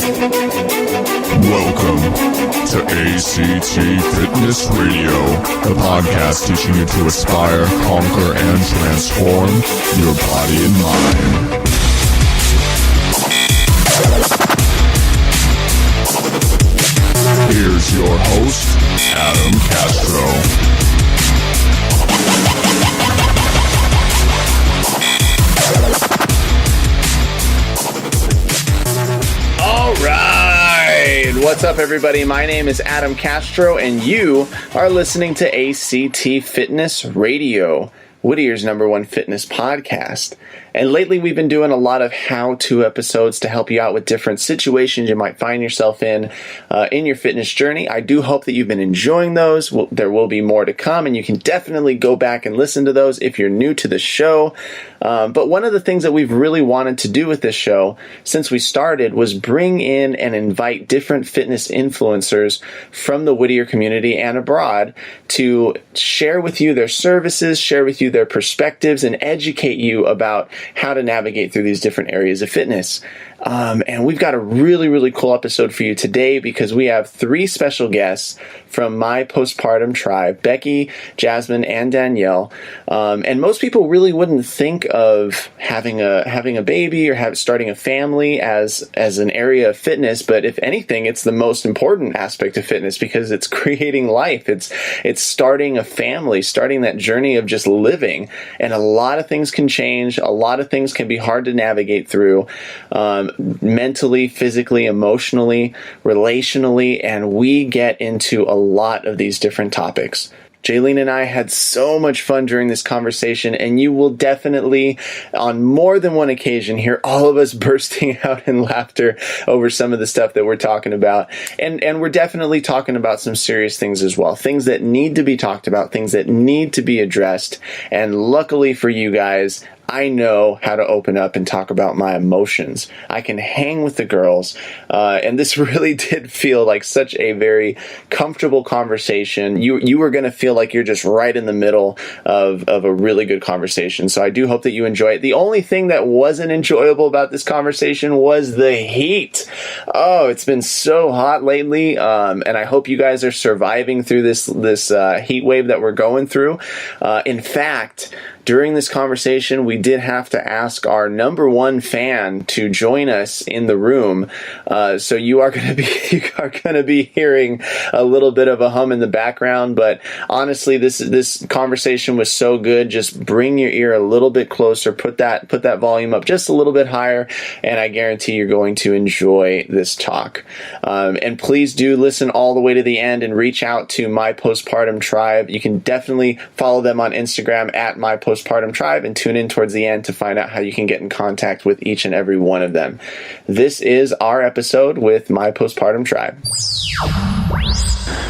Welcome to ACT Fitness Radio, the podcast teaching you to aspire, conquer, and transform your body and mind. Here's your host, Adam Castro. All right. What's up, everybody? My name is Adam Castro, and you are listening to ACT Fitness Radio, Whittier's #1 fitness podcast. And lately we've been doing a lot of how-to episodes to help you out with different situations you might find yourself in your fitness journey. I do hope that you've been enjoying those. There will be more to come, and you can definitely go back and listen to those if you're new to the show. But one of the things that we've really wanted to do with this show since we started was bring in and invite different fitness influencers from the Whittier community and abroad to share with you their services, share with you their perspectives, and educate you about how to navigate through these different areas of fitness. And we've got a really, really cool episode for you today because we have 3 special guests from My Postpartum Tribe, Becky, Jazmin, and Danielle. And most people really wouldn't think of having a baby or starting a family as an area of fitness, but if anything, it's the most important aspect of fitness because it's creating life. It's starting a family, starting that journey of just living. And a lot of things can change. A lot of things can be hard to navigate through. Mentally, physically, emotionally, relationally, and we get into a lot of these different topics. Jaylene and I had so much fun during this conversation, and you will definitely, on more than one occasion, hear all of us bursting out in laughter over some of the stuff that we're talking about. And we're definitely talking about some serious things as well, things that need to be talked about, things that need to be addressed. And luckily for you guys, I know how to open up and talk about my emotions. I can hang with the girls, and this really did feel like such a very comfortable conversation. You were going to feel like you're just right in the middle of a really good conversation, so I do hope that you enjoy it. The only thing that wasn't enjoyable about this conversation was the heat. Oh, it's been so hot lately, and I hope you guys are surviving through this heat wave that we're going through. In fact, during this conversation, we did have to ask our #1 fan to join us in the room. So you are going to be hearing a little bit of a hum in the background. But honestly, this conversation was so good. Just bring your ear a little bit closer. Put that volume up just a little bit higher, and I guarantee you're going to enjoy this talk. And please do listen all the way to the end and reach out to My Postpartum Tribe. You can definitely follow them on Instagram at My Postpartum Tribe and tune in towards the end to find out how you can get in contact with each and every one of them. This is our episode with My Postpartum Tribe.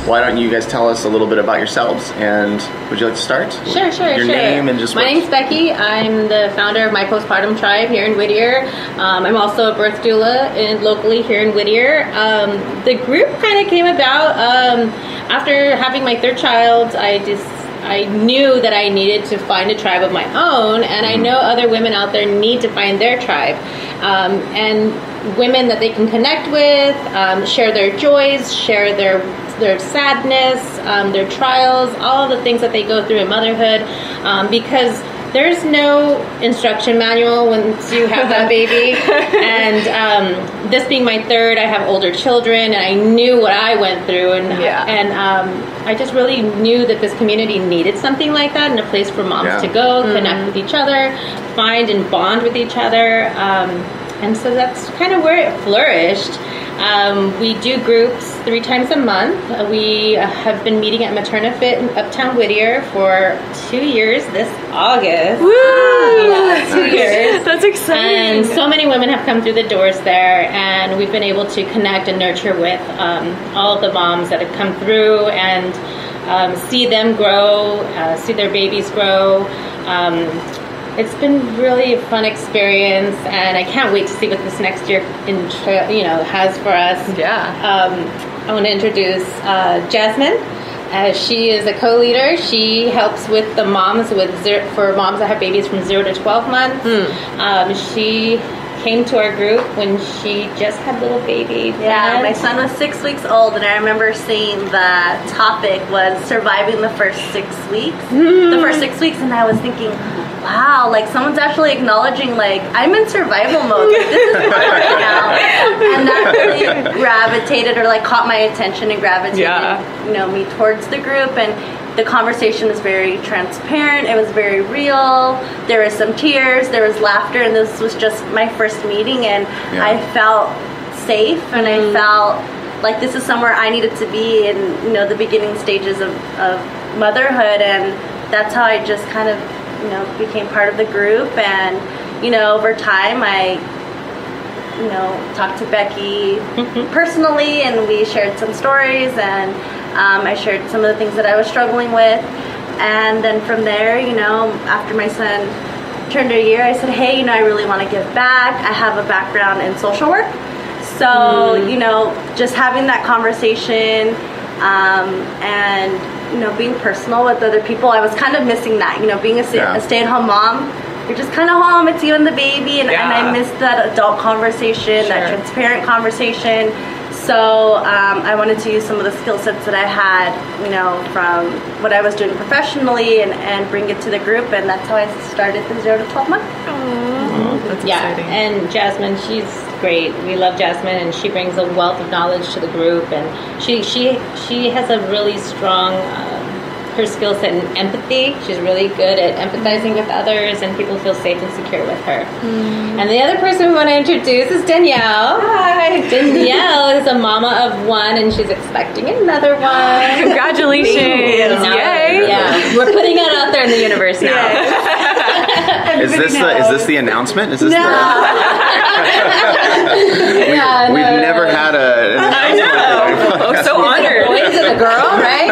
Why don't you guys tell us a little bit about yourselves, and would you like to start? Sure. Your name and just My name's Becky. I'm the founder of My Postpartum Tribe here in Whittier. I'm also a birth doula locally here in Whittier. The group kind of came about after having my 3rd child. I knew that I needed to find a tribe of my own, and I know other women out there need to find their tribe. And women that they can connect with, share their joys, share their sadness, their trials, all the things that they go through in motherhood, because there's no instruction manual once you have that baby. And this being my 3rd, I have older children, and I knew what I went through, and I just really knew that this community needed something like that, and a place for moms to go, connect with each other, find and bond with each other. And so that's kind of where it flourished. We do groups 3 times a month. We have been meeting at Maternafit in Uptown Whittier for 2 years this August. Woo! Yeah, 2 years. That's exciting. And so many women have come through the doors there, and we've been able to connect and nurture with all of the moms that have come through and see them grow, see their babies grow. It's been really a fun experience, and I can't wait to see what this next year has for us. Yeah. I want to introduce Jazmin. She is a co-leader. She helps with the moms for moms that have babies from 0 to 12 months. She came to our group when she just had little baby. Yeah, my son was 6 weeks old, and I remember seeing the topic was surviving the first 6 weeks. The first 6 weeks, and I was thinking, wow, like someone's actually acknowledging, like, I'm in survival mode. Like, this is hard right now. And that really gravitated, or like caught my attention and gravitated, me towards the group. And the conversation was very transparent. It was very real. There was some tears. There was laughter. And this was just my first meeting. And I felt safe. And I felt like this is somewhere I needed to be in, the beginning stages of motherhood. And that's how I just kind of, became part of the group. And, over time, I talked to Becky personally, and we shared some stories, and I shared some of the things that I was struggling with. And then from there, after my son turned a year, I said, hey, I really want to give back. I have a background in social work. So, just having that conversation and, being personal with other people, I was kind of missing that, being a stay-at-home mom. You're just kind of home, it's you and the baby, and I missed that adult conversation, that transparent conversation. So I wanted to use some of the skill sets that I had, from what I was doing professionally and bring it to the group, and that's how I started the 0 to 12 months. That's exciting. And Jazmin, she's great. We love Jazmin, and she brings a wealth of knowledge to the group, and she has a really strong her skill set in empathy. She's really good at empathizing with others, and people feel safe and secure with her. And the other person we want to introduce is Danielle. Hi. Danielle is a mama of one, and she's expecting another one. Congratulations. Yay. Yeah, we're putting it out there in the universe now. Is this the announcement? Is this We've never had an announcement. I know. Oh, so honored. Boy, is it a girl, right?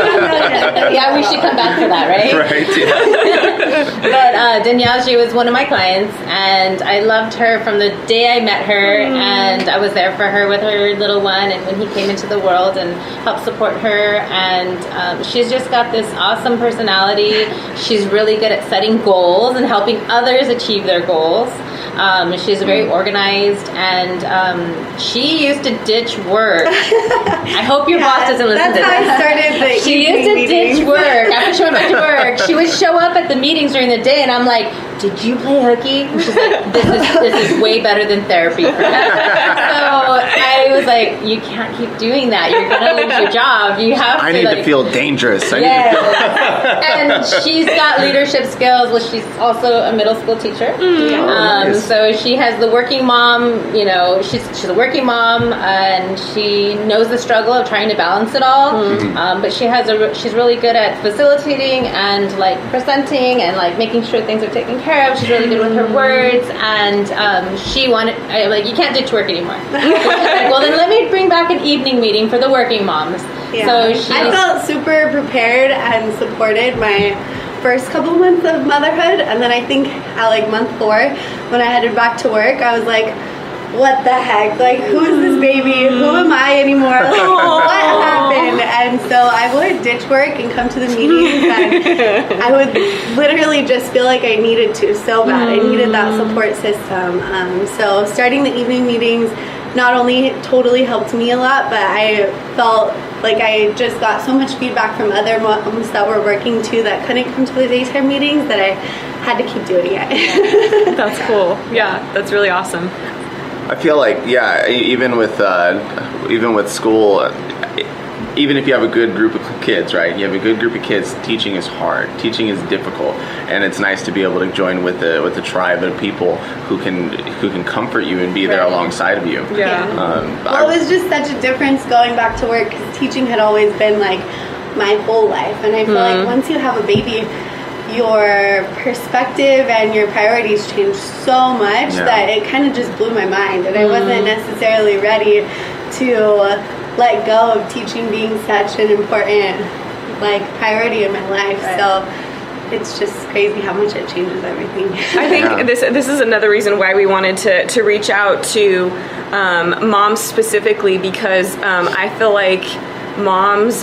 Yeah, we should come back to that, right? Right, yeah. But Danielle, she was one of my clients, and I loved her from the day I met her, and I was there for her with her little one, and when he came into the world, and helped support her. And she's just got this awesome personality. She's really good at setting goals and helping others achieve their goals. She's very organized, and she used to ditch work. I hope your boss doesn't listen to this. That's how I started the She used to ditch work. After she went back to work, she would show up at the meetings during the day, and I'm like, did you play hooky? And she's like, this is way better than therapy for me. So I was like, you can't keep doing that. You're going to lose your job. You have I need to feel dangerous. And she's got leadership skills. Well, she's also a middle school teacher. Nice. So she has the working mom, she's a working mom, and she knows the struggle of trying to balance it all. But she's really good at facilitating and like presenting and like making sure things are taken care of. She's really good with her words, and you can't ditch work anymore. So she's like, well, then let me bring back an evening meeting for the working moms. Yeah. So I felt super prepared and supported my first couple months of motherhood, and then I think at like month 4, when I headed back to work, I was like, what the heck? Like, who is this baby? Who am I anymore? Like, what happened? And so I would ditch work and come to the meetings, and I would literally just feel like I needed to so bad. I needed that support system. So starting the evening meetings not only totally helped me a lot, but I felt like I just got so much feedback from other moms that were working too that couldn't come to the daytime meetings that I had to keep doing it. That's cool. Yeah, that's really awesome. I feel like, even with school, even if you have a good group of kids, right? You have a good group of kids. Teaching is hard. Teaching is difficult, and it's nice to be able to join with the tribe of people who can comfort you and be there alongside of you. Yeah. Well, it was just such a difference going back to work, because teaching had always been like my whole life, and I feel like once you have a baby, your perspective and your priorities change so much that it kind of just blew my mind, and I wasn't necessarily ready to let go of teaching being such an important priority in my life. So it's just crazy how much it changes everything. I think this is another reason why we wanted to reach out to moms specifically, because I feel like moms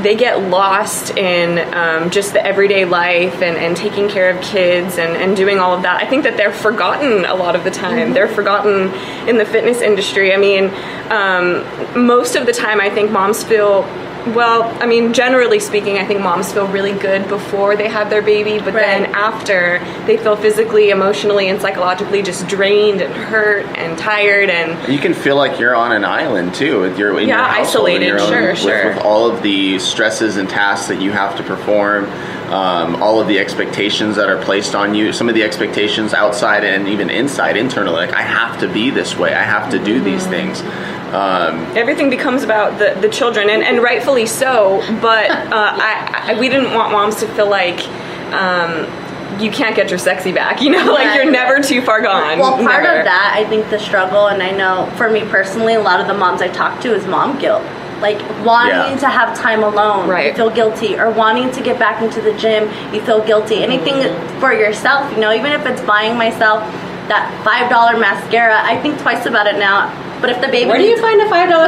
they get lost in just the everyday life and taking care of kids and doing all of that. I think that they're forgotten a lot of the time. They're forgotten in the fitness industry. I mean, most of the time I think moms feel, well, I mean, generally speaking, I think moms feel really good before they have their baby, but then after, they feel physically, emotionally, and psychologically just drained and hurt and tired. And you can feel like you're on an island too. You're in your household, isolated. With all of the stresses and tasks that you have to perform. All of the expectations that are placed on you, some of the expectations outside and even inside, internally, like I have to be this way, I have to do these things. Everything becomes about the children, and rightfully so, but we didn't want moms to feel like you can't get your sexy back, like you're never too far gone. Well, part of that, I think the struggle, and I know for me personally, a lot of the moms I talk to is mom guilt. Like wanting to have time alone, you feel guilty, or wanting to get back into the gym, you feel guilty. Anything for yourself, even if it's buying myself that $5 mascara, I think twice about it now. But if the baby, where do you find a $5 mascara?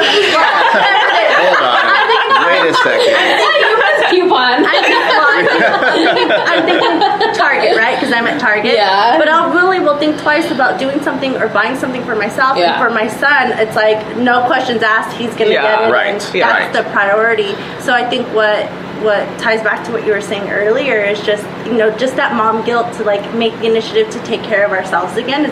Hold on, wait a second. Coupon. I'm thinking Target, right? Because I'm at Target. Yeah. But I will think twice about doing something or buying something for myself. Yeah. And for my son, it's like no questions asked. He's going to get it. Right. And that's the priority. So I think what ties back to what you were saying earlier is just just that mom guilt to like make the initiative to take care of ourselves again.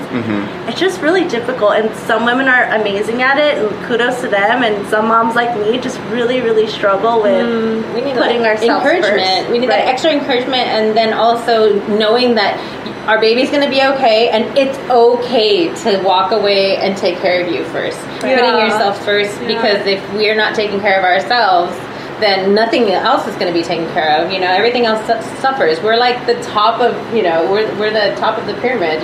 It's just really difficult, and some women are amazing at it, and kudos to them, and some moms like me just really, really struggle with we need putting ourselves encouragement first. We need that extra encouragement, and then also knowing that our baby's going to be okay, and it's okay to walk away and take care of you first. Putting yourself first, because if we're not taking care of ourselves, then nothing else is going to be taken care of. Everything else suffers. We're like the top of, we're the top of the pyramid.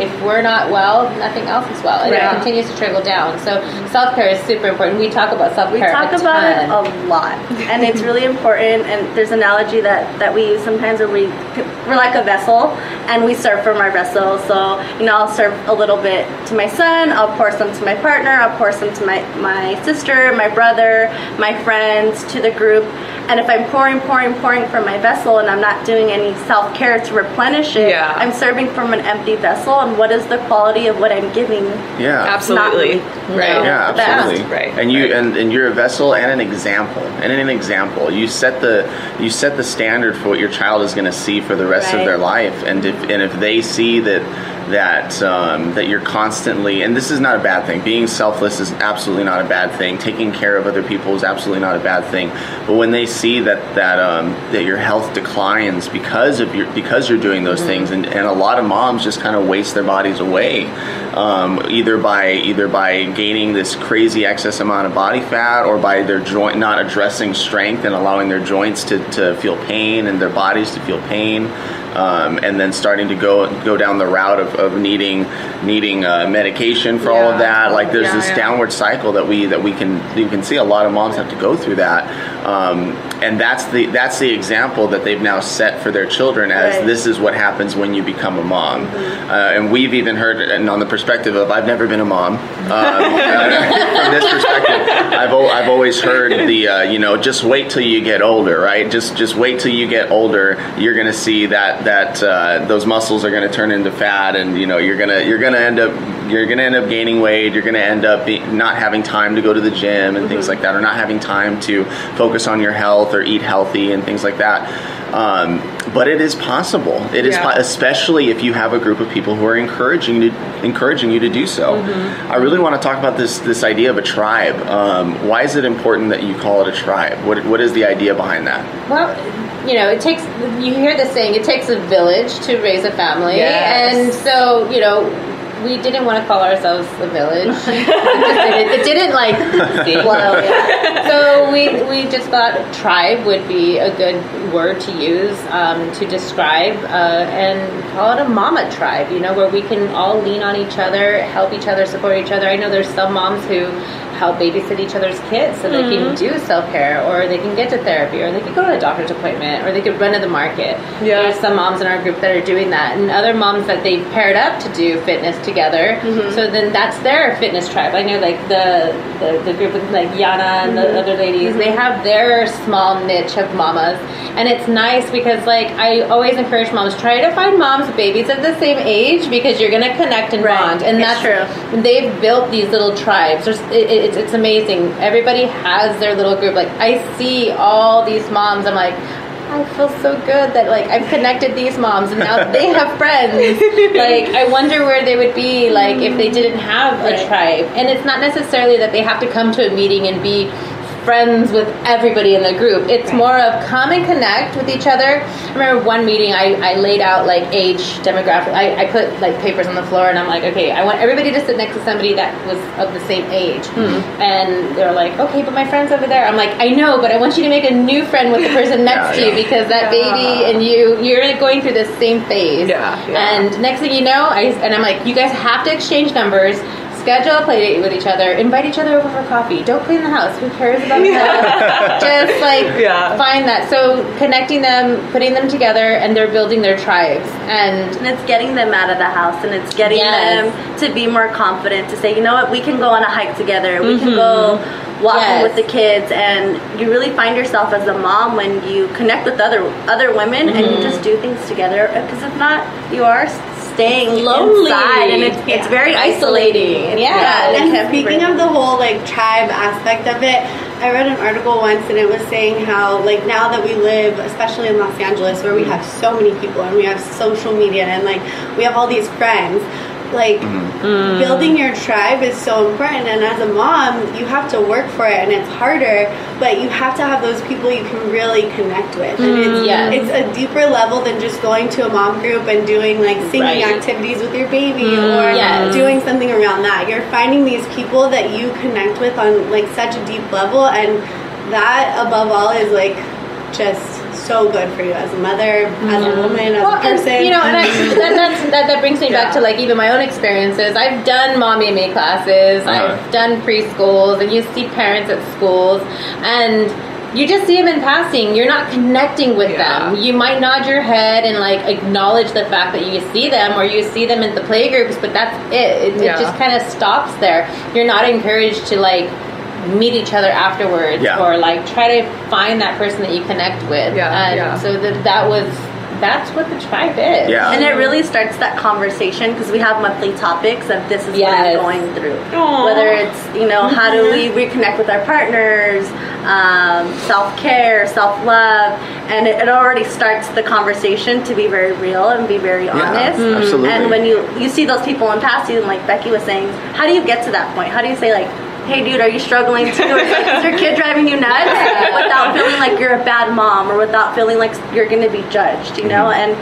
If we're not well, nothing else is well, and it continues to trickle down. So self-care is super important. We talk about self-care. We talk about it a lot, and it's really important. And there's an analogy that we use sometimes where we're like a vessel, and we serve from our vessel. So I'll serve a little bit to my son. I'll pour some to my partner. I'll pour some to my sister, my brother, my friends, to the group. And if I'm pouring from my vessel and I'm not doing any self-care to replenish it, I'm serving from an empty vessel. And what is the quality of what I'm giving? Yeah, absolutely. Right. Yeah, absolutely. Right. And you're a vessel and an example. You set the standard for what your child is going to see for the rest of their life. And if they see that you're constantly, and this is not a bad thing. Being selfless is absolutely not a bad thing. Taking care of other people is absolutely not a bad thing. But when they see that your health declines because you're doing those things, and a lot of moms just kind of waste their bodies away, either by gaining this crazy excess amount of body fat, or by their joint not addressing strength and allowing their joints to feel pain and their bodies to feel pain. And then starting to go down the route of needing medication for all of that. Like there's this downward cycle that you can see a lot of moms have to go through that. And that's the example that they've now set for their children as this is what happens when you become a mom. And we've even heard, and on the perspective of I've never been a mom. From this perspective, I've always heard the just wait till you get older, right? Just wait till you get older. You're gonna see that those muscles are gonna turn into fat, and you're gonna end up gaining weight. You're gonna end up not having time to go to the gym and things like that, or not having time to focus on your health or eat healthy and things like that. But it is possible. It is especially if you have a group of people who are encouraging you to do so. I really want to talk about this idea of a tribe. Why is it important that you call it a tribe? What is the idea behind that? Well, it takes, you hear the saying, it takes a village to raise a family. And so, we didn't want to call ourselves a village. It didn't flow. So we just thought tribe would be a good word to use to describe and call it a mama tribe, where we can all lean on each other, help each other, support each other. I know there's some moms who help babysit each other's kids so they can do self-care, or they can get to therapy, or they could go to a doctor's appointment, or they could run to the market. There's some moms in our group that are doing that, and other moms that they've paired up to do fitness together. So then that's their fitness tribe. I know like the group with like Yana and the other ladies, they have their small niche of mamas, and it's nice because like I always encourage moms, try to find moms with babies of the same age, because you're going to connect and bond. And that's true. They've built these little tribes. It's amazing. Everybody has their little group. Like I see all these moms, I'm like, I feel so good that like I've connected these moms and now they have friends. Like I wonder where they would be like if they didn't have a tribe. And it's not necessarily that they have to come to a meeting and be friends with everybody in the group. It's more of come and connect with each other. I remember one meeting I laid out like age demographic. I put like papers on the floor and I'm like, okay, I want everybody to sit next to somebody that was of the same age. And they're like, okay, but my friend's over there. I'm like, I know, but I want you to make a new friend with the person next to you, because that baby and you're going through the same phase. And next thing you know, I'm like, you guys have to exchange numbers. Schedule a play date with each other. Invite each other over for coffee. Don't clean the house. Who cares about that? Just like find that. So connecting them, putting them together, and they're building their tribes. And it's getting them out of the house, and it's getting them to be more confident, to say, you know what, we can go on a hike together. We can go walking with the kids, and you really find yourself as a mom when you connect with other women and you just do things together. Because if not, you are staying lonely inside, and it's very isolating. And speaking of the whole like tribe aspect of it, I read an article once and it was saying how like now that we live, especially in Los Angeles, where we have so many people and we have social media and like we have all these friends, like building your tribe is so important. And as a mom, you have to work for it, and it's harder, but you have to have those people you can really connect with. And it's a deeper level than just going to a mom group and doing like singing activities with your baby or doing something around that. You're finding these people that you connect with on like such a deep level, and that above all is like just so good for you as a mother, as a woman, as a person. And, you know, and that brings me back to like even my own experiences. I've done mommy and me classes. I've done preschools, and you see parents at schools, and you just see them in passing. You're not connecting with them. You might nod your head and like acknowledge the fact that you see them, or you see them in the playgroups, but that's it. It just kind of stops there. You're not encouraged to like meet each other afterwards or like try to find that person that you connect with. So that's what the tribe is. And it really starts that conversation, because we have monthly topics of this is what I'm going through. Whether it's, you know, how do we reconnect with our partners, self-care, self-love, and it already starts the conversation to be very real and be very honest. Absolutely. And when you see those people in passing, like Becky was saying, how do you get to that point? How do you say like, hey dude, are you struggling too? Or is your kid driving you nuts? Without feeling like you're a bad mom, or without feeling like you're going to be judged, you know? And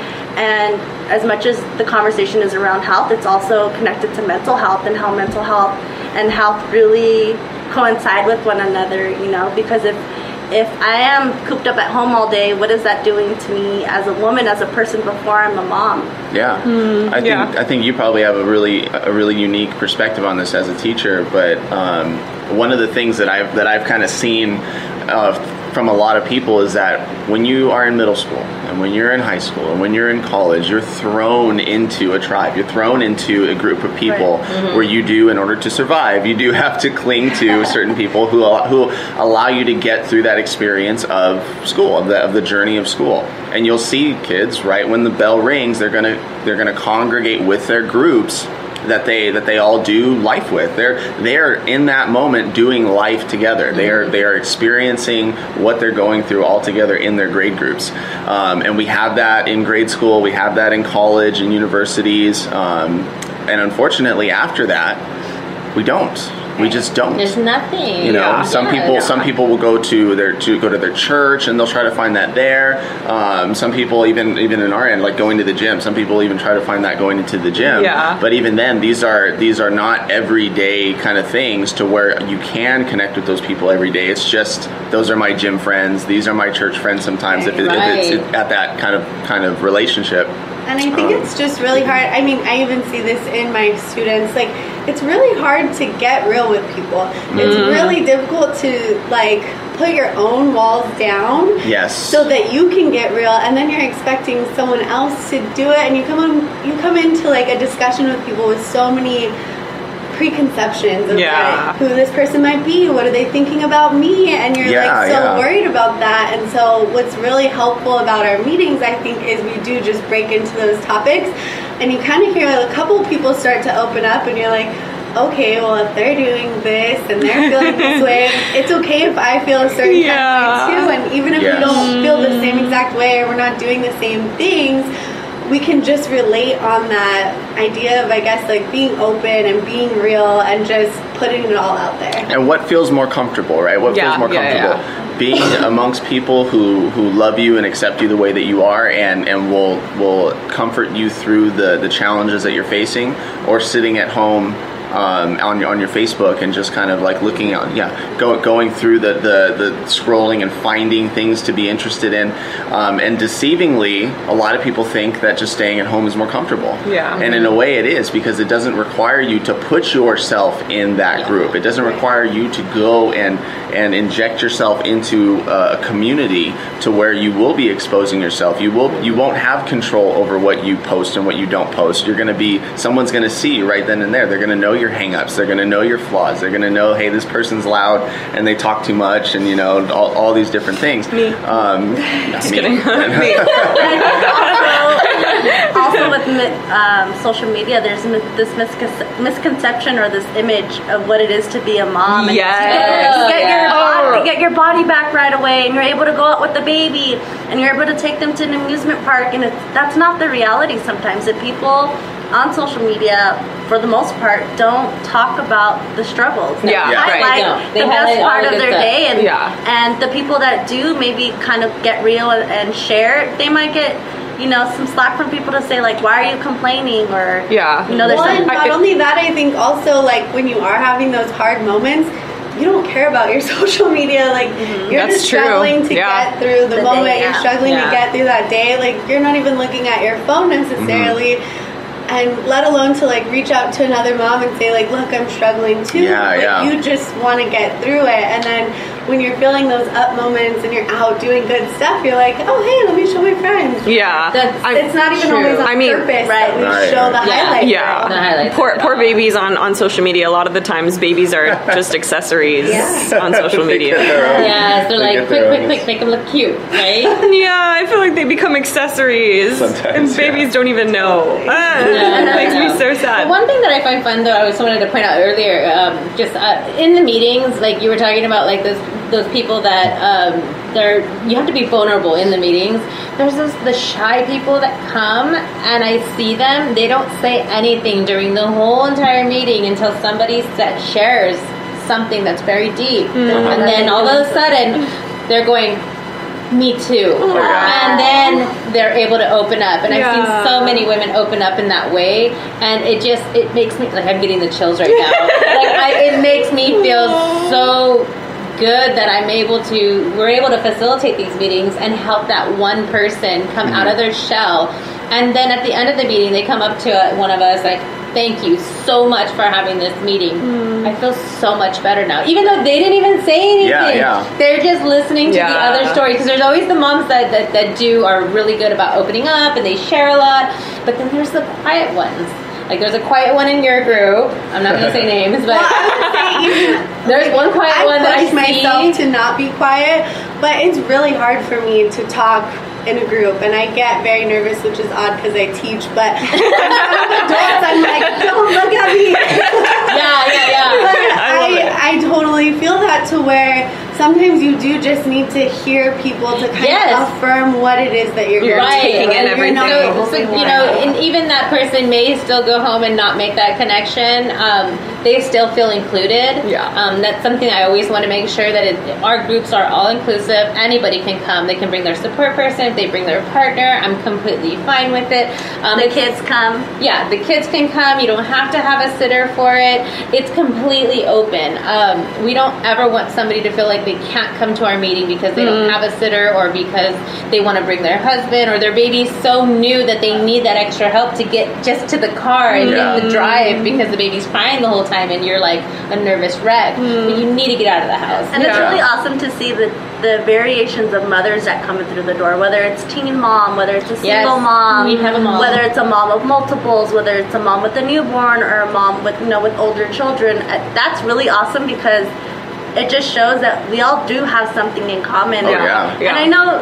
as much as the conversation is around health, it's also connected to mental health, and how mental health and health really coincide with one another, you know? Because if I am cooped up at home all day, what is that doing to me as a woman, as a person before I'm a mom? I think you probably have a really unique perspective on this as a teacher. But one of the things that I've kind of seen from a lot of people is that when you are in middle school, and when you're in high school, and when you're in college, you're thrown into a tribe. You're thrown into a group of people where you do, in order to survive, you do have to cling to certain people who allow you to get through that experience of school, of the journey of school. And you'll see kids right when the bell rings, they're gonna congregate with their groups that they all do life with. They're in that moment doing life together. They are experiencing what they're going through all together in their grade groups. And we have that in grade school. We have that in college and universities. And unfortunately, after that, we don't. We just don't. There's nothing. You know, some people will go to their church, and they'll try to find that there. Some people even in our end, like going to the gym. Some people even try to find that going into the gym. But even then, these are not everyday kind of things to where you can connect with those people every day. It's just those are my gym friends. These are my church friends. Sometimes if it's at that kind of relationship. And I think it's just really hard. I mean, I even see this in my students. Like, it's really hard to get real with people. It's really difficult to like put your own walls down. Yes. So that you can get real, and then you're expecting someone else to do it, and you come into like a discussion with people with so many preconceptions of like, who this person might be, what are they thinking about me, and you're like so worried about that. And so what's really helpful about our meetings, I think, is we do just break into those topics, and you kind of hear a couple people start to open up, and you're like, okay, well, if they're doing this and they're feeling this way, it's okay if I feel a certain kind of way too. And even if we don't feel the same exact way, or we're not doing the same things, we can just relate on that idea of, I guess, like being open and being real and just putting it all out there. And what feels more comfortable, right? What feels more comfortable? Being amongst people who love you and accept you the way that you are, and will comfort you through the challenges that you're facing, or sitting at home on your Facebook and just kind of like looking at going through the scrolling and finding things to be interested in, and deceivingly, a lot of people think that just staying at home is more comfortable. And in a way it is, because it doesn't require you to put yourself in that group. It doesn't require you to go and inject yourself into a community to where you will be exposing yourself. You won't have control over what you post and what you don't post. Someone's going to see you right then and there. They're going to know your hang-ups. They're going to know your flaws. They're going to know, hey, this person's loud and they talk too much, and all these different things. Me. Just kidding. Me. Also with social media, there's this misconception or this image of what it is to be a mom. And you get your body back right away, and you're able to go out with the baby, and you're able to take them to an amusement park, and that's not the reality sometimes. That people on social media, for the most part, don't talk about the struggles. They highlight the best part of their day, and the people that do maybe kind of get real and share, they might get some slack from people to say, like, why are you complaining, or there's not only that, I think also, like, when you are having those hard moments, you don't care about your social media. Like, you're just struggling to get through the moment. You're struggling to get through that day. Like, you're not even looking at your phone necessarily. And let alone to like reach out to another mom and say, like, look, I'm struggling too. You just want to get through it. And then when you're feeling those up moments and you're out doing good stuff, you're like, oh, hey, let me show my friends. It's not even always on purpose that we show the highlights. The highlights. Poor babies on social media. A lot of the times babies are just accessories on social media. They're like, quick, make them look cute, right? I feel like they become accessories. Sometimes, and babies don't even know. It makes me so sad. But one thing that I find fun, though, I just wanted to point out earlier, in the meetings, like you were talking about, like those people that you have to be vulnerable in the meetings. There's the shy people that come, and I see them. They don't say anything during the whole entire meeting until somebody shares something that's very deep, and then all of a sudden they're going, me too. And then they're able to open up, and I've seen so many women open up in that way, and it makes me, like, I'm getting the chills right now. It makes me feel so good that we're able to facilitate these meetings and help that one person come out of their shell. And then at the end of the meeting, they come up to one of us like, thank you so much for having this meeting. I feel so much better now. Even though they didn't even say anything. They're just listening to the other story. Because there's always the moms that are really good about opening up, and they share a lot. But then there's the quiet ones. Like, there's a quiet one in your group. I'm not going to say names, but there's one quiet one that I see. Myself to not be quiet, but it's really hard for me to talk in a group, and I get very nervous, which is odd because I teach, but adults, I'm like, don't look at me. But I totally feel that, to where sometimes you do just need to hear people to kind of affirm what it is that you're taking in everything. And even that person may still go home and not make that connection. They still feel included. That's something I always want to make sure that our groups are all inclusive. Anybody can come. They can bring their support person. If they bring their partner, I'm completely fine with it. The kids come. Yeah, the kids can come. You don't have to have a sitter for it. It's completely open. We don't ever want somebody to feel like they they can't come to our meeting because they don't have a sitter, or because they want to bring their husband, or their baby's so new that they need that extra help to get just to the car and get the drive because the baby's crying the whole time and you're like a nervous wreck. But you need to get out of the house. And it's really awesome to see the variations of mothers that come in through the door, whether it's teen mom, whether it's a single mom, we have a mom, whether it's a mom of multiples, whether it's a mom with a newborn, or a mom with with older children. That's really awesome because it just shows that we all do have something in common. And I know,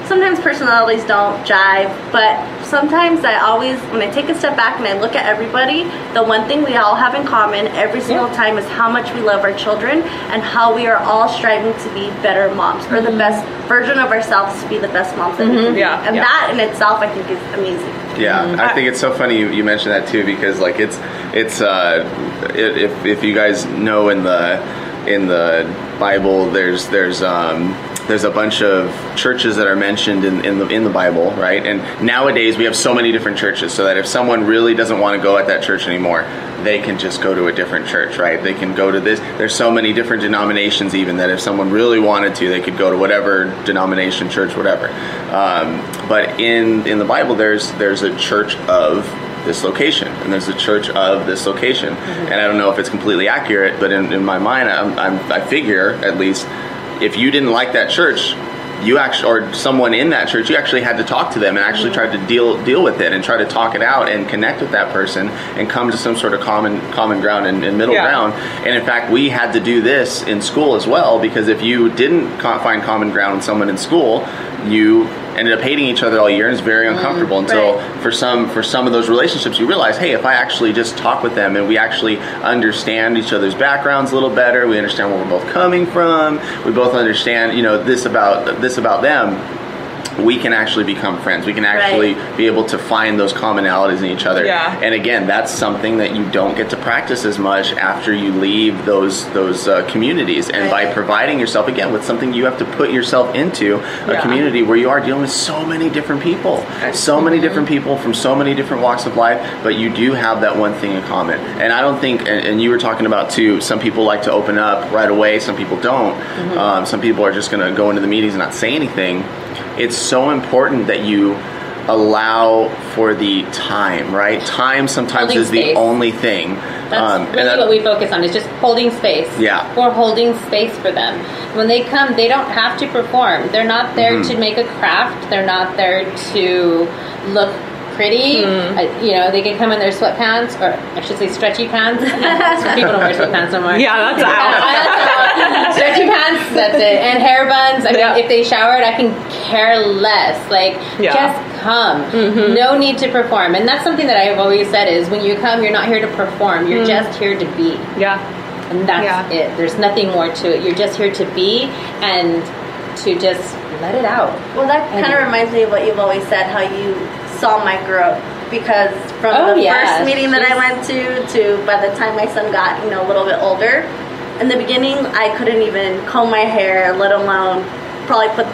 sometimes personalities don't jive, but sometimes when I take a step back and I look at everybody, the one thing we all have in common every single time is how much we love our children and how we are all striving to be better moms, or the best version of ourselves to be the best moms that we can be. And that in itself, I think, is amazing. Yeah, I think it's so funny you mentioned that too, because like it's if you guys know in the Bible, there's a bunch of churches that are mentioned in the Bible, right? And nowadays we have so many different churches, so that if someone really doesn't want to go at that church anymore, they can just go to a different church, right? They can go to this. There's so many different denominations, even, that if someone really wanted to, they could go to whatever denomination, church, whatever. But in the Bible, there's a church of this location, and there's a church of this location. And I don't know if it's completely accurate, but in my mind, I figure, at least, if you didn't like that church, you actually, or someone in that church, you actually had to talk to them and actually try to deal with it and try to talk it out and connect with that person and come to some sort of common ground and middle ground. And in fact, we had to do this in school as well, because if you didn't find common ground with someone in school, you ended up hating each other all year, and it's very uncomfortable until for some of those relationships you realize, hey, if I actually just talk with them and we actually understand each other's backgrounds a little better, we understand where we're both coming from, we both understand this about them, we can actually become friends. We can actually be able to find those commonalities in each other. And again, that's something that you don't get to practice as much after you leave those communities. And by providing yourself, again, with something you have to put yourself into, a community where you are dealing with so many different people, so many different people from so many different walks of life, but you do have that one thing in common. And I don't think, and you were talking about too, some people like to open up right away, some people don't. Some people are just going to go into the meetings and not say anything. It's so important that you allow for the time, right? Time sometimes holding is space. The only thing. That's really what we focus on, is just holding space. We're holding space for them. When they come, they don't have to perform. They're not there to make a craft. They're not there to look pretty. They can come in their sweatpants, or I should say stretchy pants. People don't wear sweatpants no more. That's out. Stretchy pants, that's it. And hair buns. I mean, if they showered, I can care less. Just come. No need to perform. And that's something that I've always said, is when you come, you're not here to perform. You're just here to be. And that's it. There's nothing more to it. You're just here to be and to just let it out. Well, that kind of reminds me of what you've always said, how you saw my growth, because from the first meeting that I went to by the time my son got a little bit older, in the beginning I couldn't even comb my hair, let alone probably put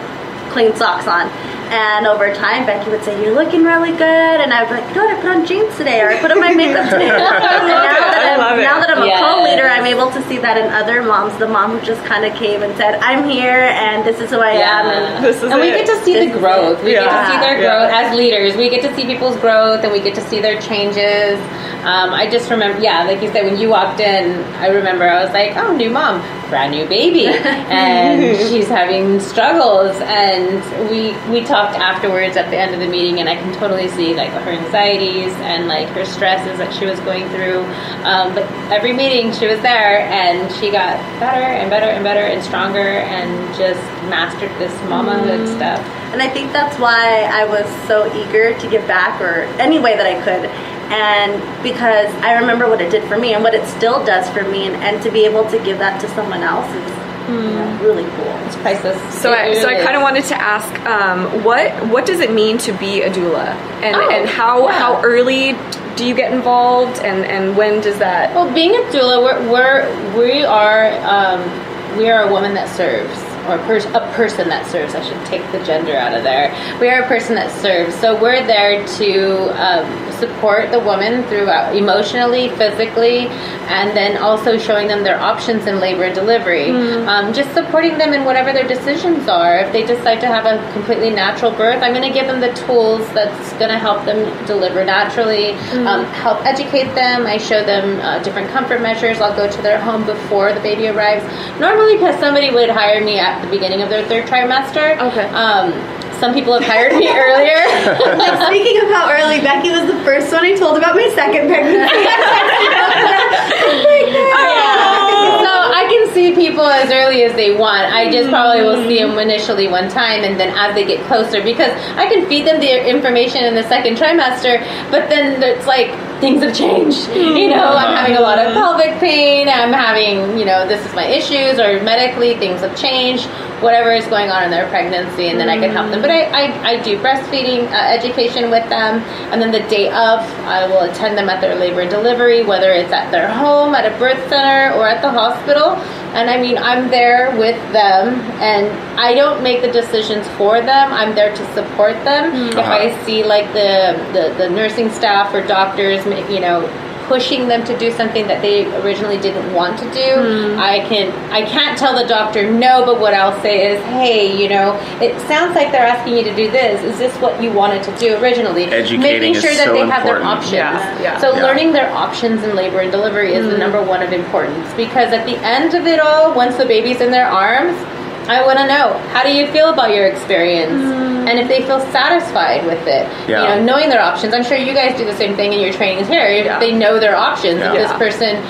clean socks on. And over time, Becky would say, "You're looking really good," and I would be like, "You know what? I put on jeans today, or I put on my makeup today." Now that I'm a co-leader, I'm able to see that in other moms. The mom who just kind of came and said, "I'm here, and this is who I am," and we get to see the growth. We get to see their growth as leaders. We get to see people's growth, and we get to see their changes. I just remember, like you said, when you walked in, I remember I was like, "Oh, new mom, brand new baby," and she's having struggles, and we talked afterwards at the end of the meeting, and I can totally see her anxieties and her stresses that she was going through. But every meeting she was there, and she got better and better and better and stronger, and just mastered this mamahood stuff. And I think that's why I was so eager to give back, or any way that I could. And because I remember what it did for me and what it still does for me, and to be able to give that to someone else is really cool. It's priceless. So I kind of wanted to ask, what does it mean to be a doula, and how early do you get involved, and when does that? Well, being a doula, we are a woman that serves. or a person that serves. I should take the gender out of there. We are a person that serves. So we're there to support the woman throughout emotionally, physically, and then also showing them their options in labor and delivery. Just supporting them in whatever their decisions are. If they decide to have a completely natural birth, I'm going to give them the tools that's going to help them deliver naturally, help educate them. I show them different comfort measures. I'll go to their home before the baby arrives. Normally, because somebody would hire me at the beginning of their third trimester. Okay. Some people have hired me earlier. Speaking of how early, Becky was the first one I told about my second pregnancy. So I can see people as early as they want. I just probably will see them initially one time, and then as they get closer, because I can feed them the information in the second trimester, but then it's like things have changed. I'm having a lot of pelvic pain. I'm having, this is my issues, or medically things have changed. Whatever is going on in their pregnancy, and then I can help them. But I do breastfeeding education with them, and then the day of, I will attend them at their labor and delivery, whether it's at their home, at a birth center, or at the hospital. And I'm there with them, and I don't make the decisions for them. I'm there to support them. If I see like the nursing staff or doctors, pushing them to do something that they originally didn't want to do, I can't tell the doctor no, but what I'll say is, hey, it sounds like they're asking you to do this. Is this what you wanted to do originally? Educating Making sure is that so they have their important. options. Learning their options in labor and delivery is the number one of importance, because at the end of it all, once the baby's in their arms, I want to know, how do you feel about your experience? And if they feel satisfied with it, knowing their options. I'm sure you guys do the same thing in your trainings here. If they know their options, if this person,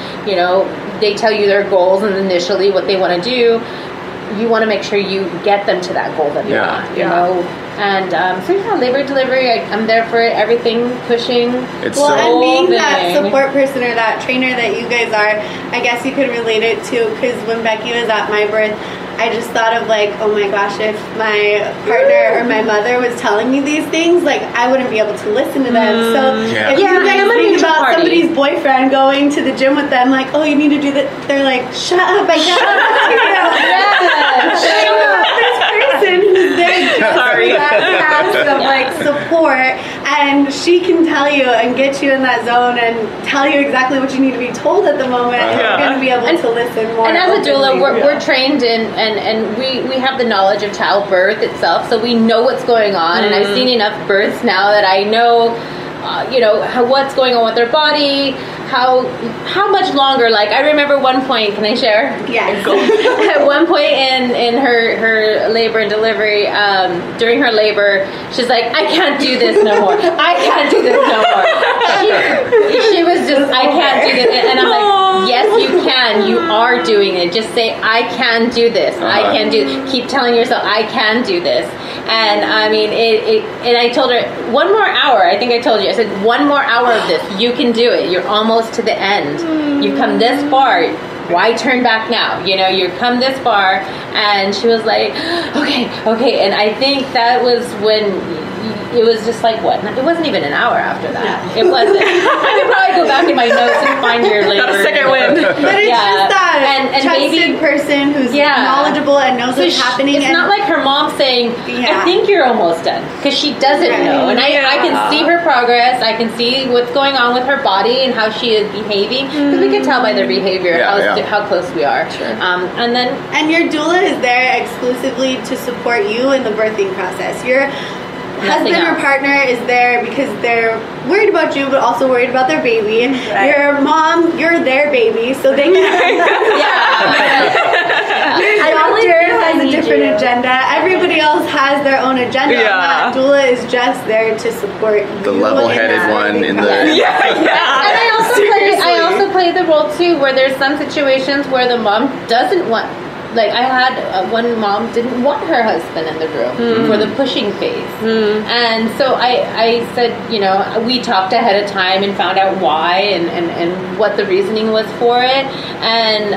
they tell you their goals and initially what they want to do, you want to make sure you get them to that goal that you want, And labor delivery, I'm there for it, everything, pushing. And being that support person or that trainer that you guys are, I guess you could relate it to, because when Becky was at my birth, I just thought of like, oh my gosh, if my partner or my mother was telling me these things, like I wouldn't be able to listen to them. So if you guys think about somebody's boyfriend going to the gym with them, like, oh, you need to do that, they're like, shut up, I got this person who's there just of like support, and she can tell you and get you in that zone and tell you exactly what you need to be told at the moment. You're going to be able to listen more. And as a doula, we're trained in and we have the knowledge of childbirth itself, so we know what's going on. And I've seen enough births now that I know what's going on with their body, how much longer. Like I remember one point, can I share? Yes. At one point in her labor and delivery, during her labor, she's like, I can't do this no more. I can't do this no more. She was just, I can't do this. And I'm like, yes, you can. You are doing it. Just say, I can do this. I can do. Keep telling yourself, I can do this. And I mean, and I told her, one more hour. I think I told you. I said, one more hour of this. You can do it. You're almost to the end. You've come this far. Why turn back now? You've come this far. And she was like, okay. And I think that was when it was just like, what? It wasn't even an hour after that. It wasn't. I could probably go back in my notes and find your labor. Got a second wind. But it's just that and trusted person who's knowledgeable and knows what's happening. It's not like her mom saying, I think you're almost done. Because she doesn't know. And I can see her progress. I can see what's going on with her body and how she is behaving. Because we can tell by their behavior how close we are. Sure. And your doula is there exclusively to support you in the birthing process. Your husband or partner is there because they're worried about you, but also worried about their baby. Right. Your mom, you're their baby, so they can. Your doctor has a different agenda. Everybody else has their own agenda. And that doula is just there to support you. The level-headed one in the. And I also play the role too, where there's some situations where the mom doesn't want. Like I had one mom didn't want her husband in the room for the pushing phase, and so I said, we talked ahead of time and found out why and what the reasoning was for it, and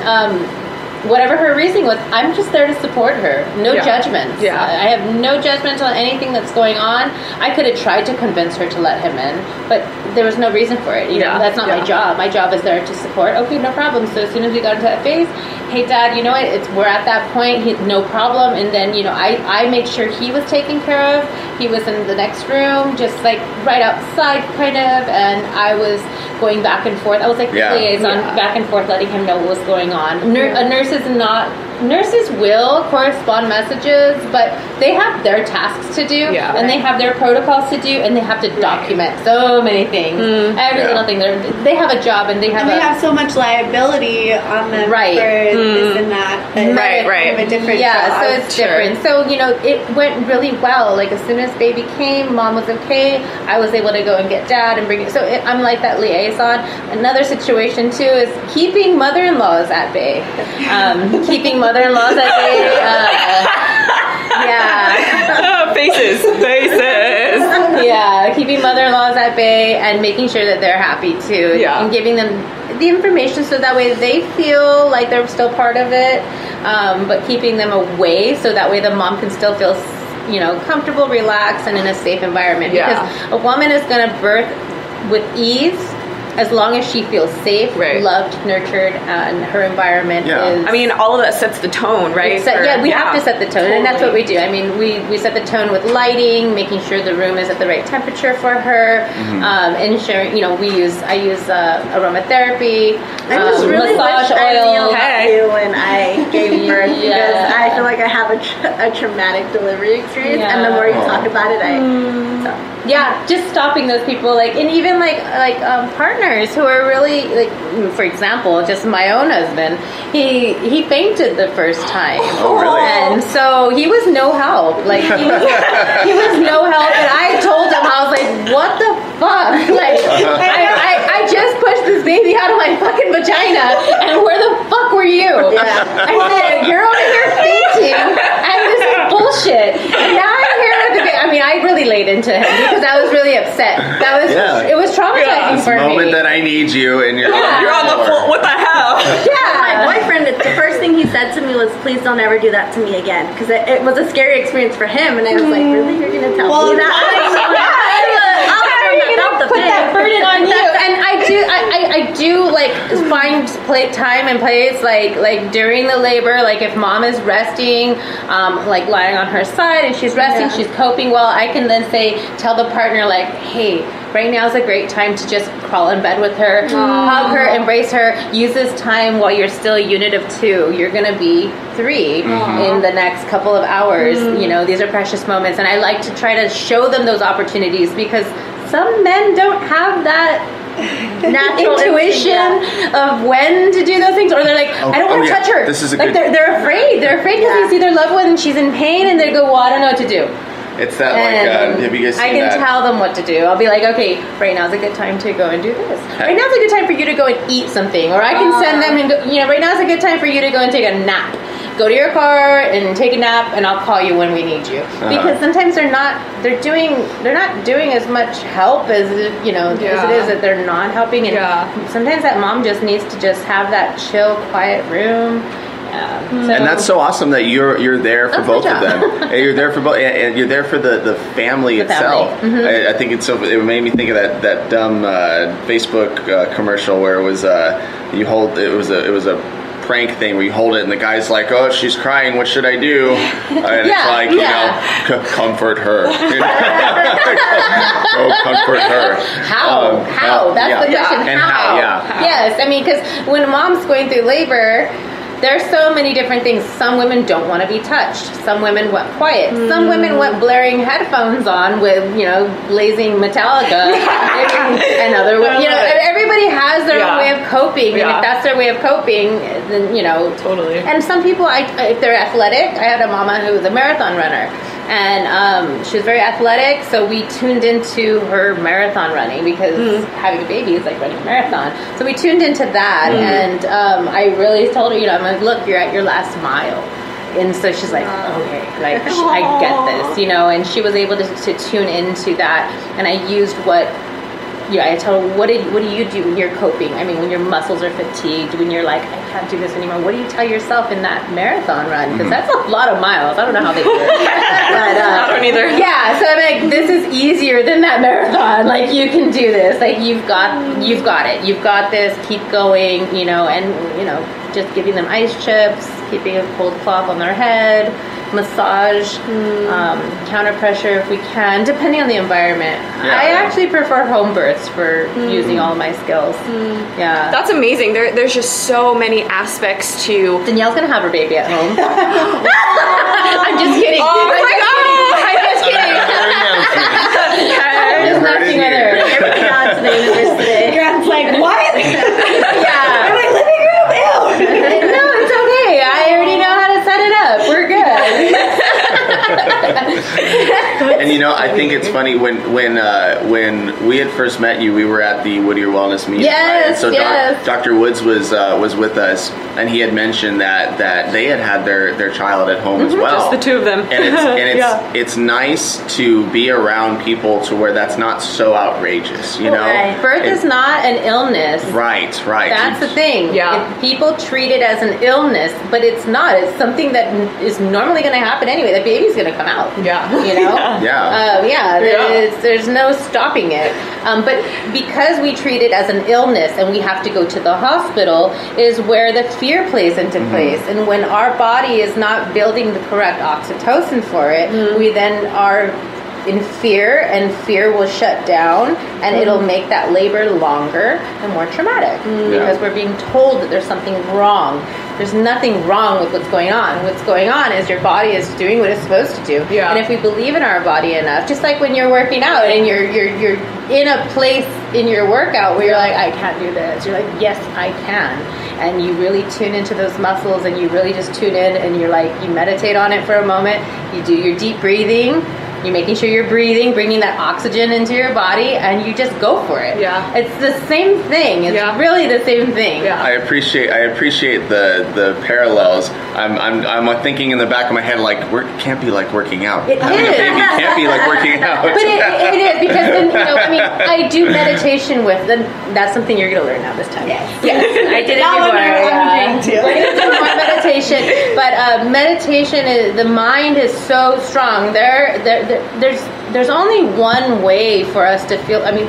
whatever her reasoning was, I'm just there to support her. No judgments. Yeah. I have no judgment on anything that's going on. I could have tried to convince her to let him in, but there was no reason for it. You know, that's not my job. My job is there to support. Okay, no problem. So as soon as we got into that phase, hey, Dad, you know what? We're at that point. No problem. And then, you know, I made sure he was taken care of. He was in the next room, just like right outside, kind of, and I was going back and forth. I was like the liaison, back and forth, letting him know what was going on. Nurses will correspond messages, but they have their tasks to do, and they have their protocols to do, and they have to document so many things. Every little thing. They have a job, and they have so much liability on them for this and that. Right. Kind of a different job. So it's different. So, you know, it went really well. Like, as soon as baby came, Mom was okay. I was able to go and get Dad and bring it. So I'm like that liaison. Another situation, too, is keeping mother-in-laws at bay. Keeping mother-in-laws at bay. Faces. Yeah, keeping mother-in-laws at bay and making sure that they're happy, too. Yeah. And giving them the information so that way they feel like they're still part of it, but keeping them away so that way the mom can still feel, you know, comfortable, relaxed, and in a safe environment. Because a woman is going to birth with ease as long as she feels safe, loved, nurtured, and her environment is... I mean, all of that sets the tone, right? We have to set the tone, and that's what we do. I mean, we set the tone with lighting, making sure the room is at the right temperature for her, ensuring, you know, I use aromatherapy, I just really massage wish I oil. knew when I gave birth because I feel like I have a traumatic delivery experience, and the more you talk about it, just stopping those people, like, and even like partners who are really, like, for example, just my own husband, he fainted the first time. Oh, really? And so he was no help. Like, he was no help, and I told him, I was like, what the fuck? Like, I just pushed this baby out of my fucking vagina, and where the fuck were you? I said, you're over here fainting, and this is bullshit. And now I'm here with the baby. I mean, I really laid into him because I was really upset. It was traumatizing for me. Moment that I need you, and you're on the floor. What the hell? My boyfriend, the first thing he said to me was, please don't ever do that to me again, because it was a scary experience for him, and I was like, really? You're going to tell me that? Put that burden on you. And I do like find time and place, like during the labor, like if mom is resting, like lying on her side and she's resting, she's coping well, I can then tell the partner, like, hey, right now is a great time to just crawl in bed with her, hug her, embrace her. Use this time while you're still a unit of 2. You're going to be 3 in the next couple of hours. You know, these are precious moments. And I like to try to show them those opportunities because some men don't have that natural intuition of when to do those things, or they're like, I don't want to touch her. This is like they're afraid because they see their loved one and she's in pain, and they go, well, I don't know what to do. It's that, and have you guys seen I can tell them what to do. I'll be like, okay, right now's a good time to go and do this. Right now's a good time for you to go and eat something. Or I can send them and go, you know, right now's a good time for you to go and take a nap. Go to your car and take a nap, and I'll call you when we need you. Because sometimes they're not doing as much help as, you know, as it is that they're not helping. And sometimes that mom just needs to just have that chill, quiet room. And that's so awesome that you're there for both of them. And you're there for both, and you're there for the family itself. I think it's so. It made me think of that dumb Facebook commercial where it was it was a prank thing where you hold it and the guy's like, oh, she's crying, what should I do? And it's like, you know, comfort her. Go comfort her. How? That's the question. And how? Yes, I mean, because when mom's going through labor, there's so many different things. Some women don't want to be touched. Some women want quiet. Some women want blaring headphones on with, you know, blazing Metallica. And other, you know, everybody has their own way of coping. And if that's their way of coping, then, you know. Totally. And some people, if they're athletic, I had a mama who was a marathon runner. And she was very athletic, so we tuned into her marathon running because having a baby is like running a marathon. So we tuned into that, and I really told her, you know, I'm like, look, you're at your last mile. And so she's like, okay, like, I get this, you know, and she was able to tune into that, and I used what I tell her, what do you do when you're coping? I mean, when your muscles are fatigued, when you're like, I can't do this anymore. What do you tell yourself in that marathon run? Because that's a lot of miles. I don't know how they do it. But, I don't either. Yeah, so I'm like, this is easier than that marathon. Like, you can do this. Like, you've got it. You've got this. Keep going. And just giving them ice chips, keeping a cold cloth on their head, massage, counter pressure if we can, depending on the environment. I actually prefer home births for using all of my skills. Yeah. That's amazing. There's just so many aspects to... Danielle's going to have her baby at home. I'm just kidding. Oh my God! I'm just kidding. I'm just messing with her. Everything on today. Grant's like, what? Yeah. I'm like, living room? Ew. No, it's okay. I already know how to set it up. We're good. And I think it's funny when we had first met you, we were at the Whittier Wellness meeting. Yes, right? And so yes. Dr. Woods was with us, and he had mentioned that they had their child at home as well. Just the two of them. And it's nice to be around people to where that's not so outrageous. Right. Birth is not an illness. Right. That's the thing. Yeah. People treat it as an illness, but it's not. It's something that is normally going to happen anyway. The baby's going to come out. Yeah. There's no stopping it. But because we treat it as an illness and we have to go to the hospital is where the fear plays into place. And when our body is not building the correct oxytocin for it, we then are in fear, and fear will shut down, and it'll make that labor longer and more traumatic because we're being told that there's something wrong. There's nothing wrong with what's going on. What's going on is your body is doing what it's supposed to do. Yeah. And if we believe in our body enough, just like when you're working out and you're in a place in your workout where you're like, I can't do this. You're like, yes, I can. And you really tune into those muscles, and you really just tune in, and you're like, you meditate on it for a moment. You do your deep breathing. You're making sure you're breathing, bringing that oxygen into your body, and you just go for it. Yeah. It's the same thing. It's really the same thing. Yeah. I appreciate the parallels. I'm thinking in the back of my head, like, work can't be like working out. Having a baby can't be like working out. But it is, because then, I do meditation with them. That's something you're going to learn now this time. Yes. I did it before. I'm agreeing to. We're going to do more meditation. But meditation, the mind is so strong. There's only one way for us to feel. I mean,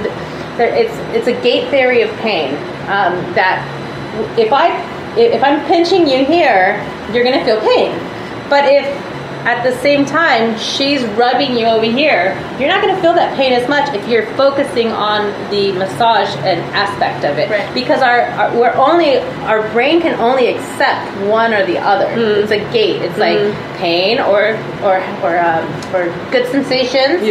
it's a gate theory of pain. That if I'm pinching you here, you're going to feel pain. But if at the same time she's rubbing you over here, you're not going to feel that pain as much if you're focusing on the massage and aspect of it. Right. Because our brain can only accept one or the other. It's a gate. It's like pain or good sensations.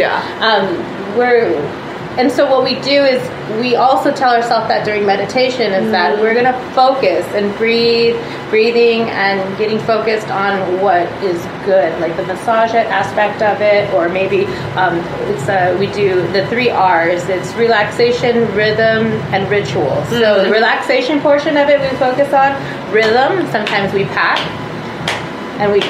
And so what we do is we also tell ourselves that during meditation is that we're going to focus and breathing and getting focused on what is good, like the massage aspect of it, or maybe we do the 3 R's. It's relaxation, rhythm, and ritual. So the relaxation portion of it we focus on. Rhythm, sometimes we pack, and we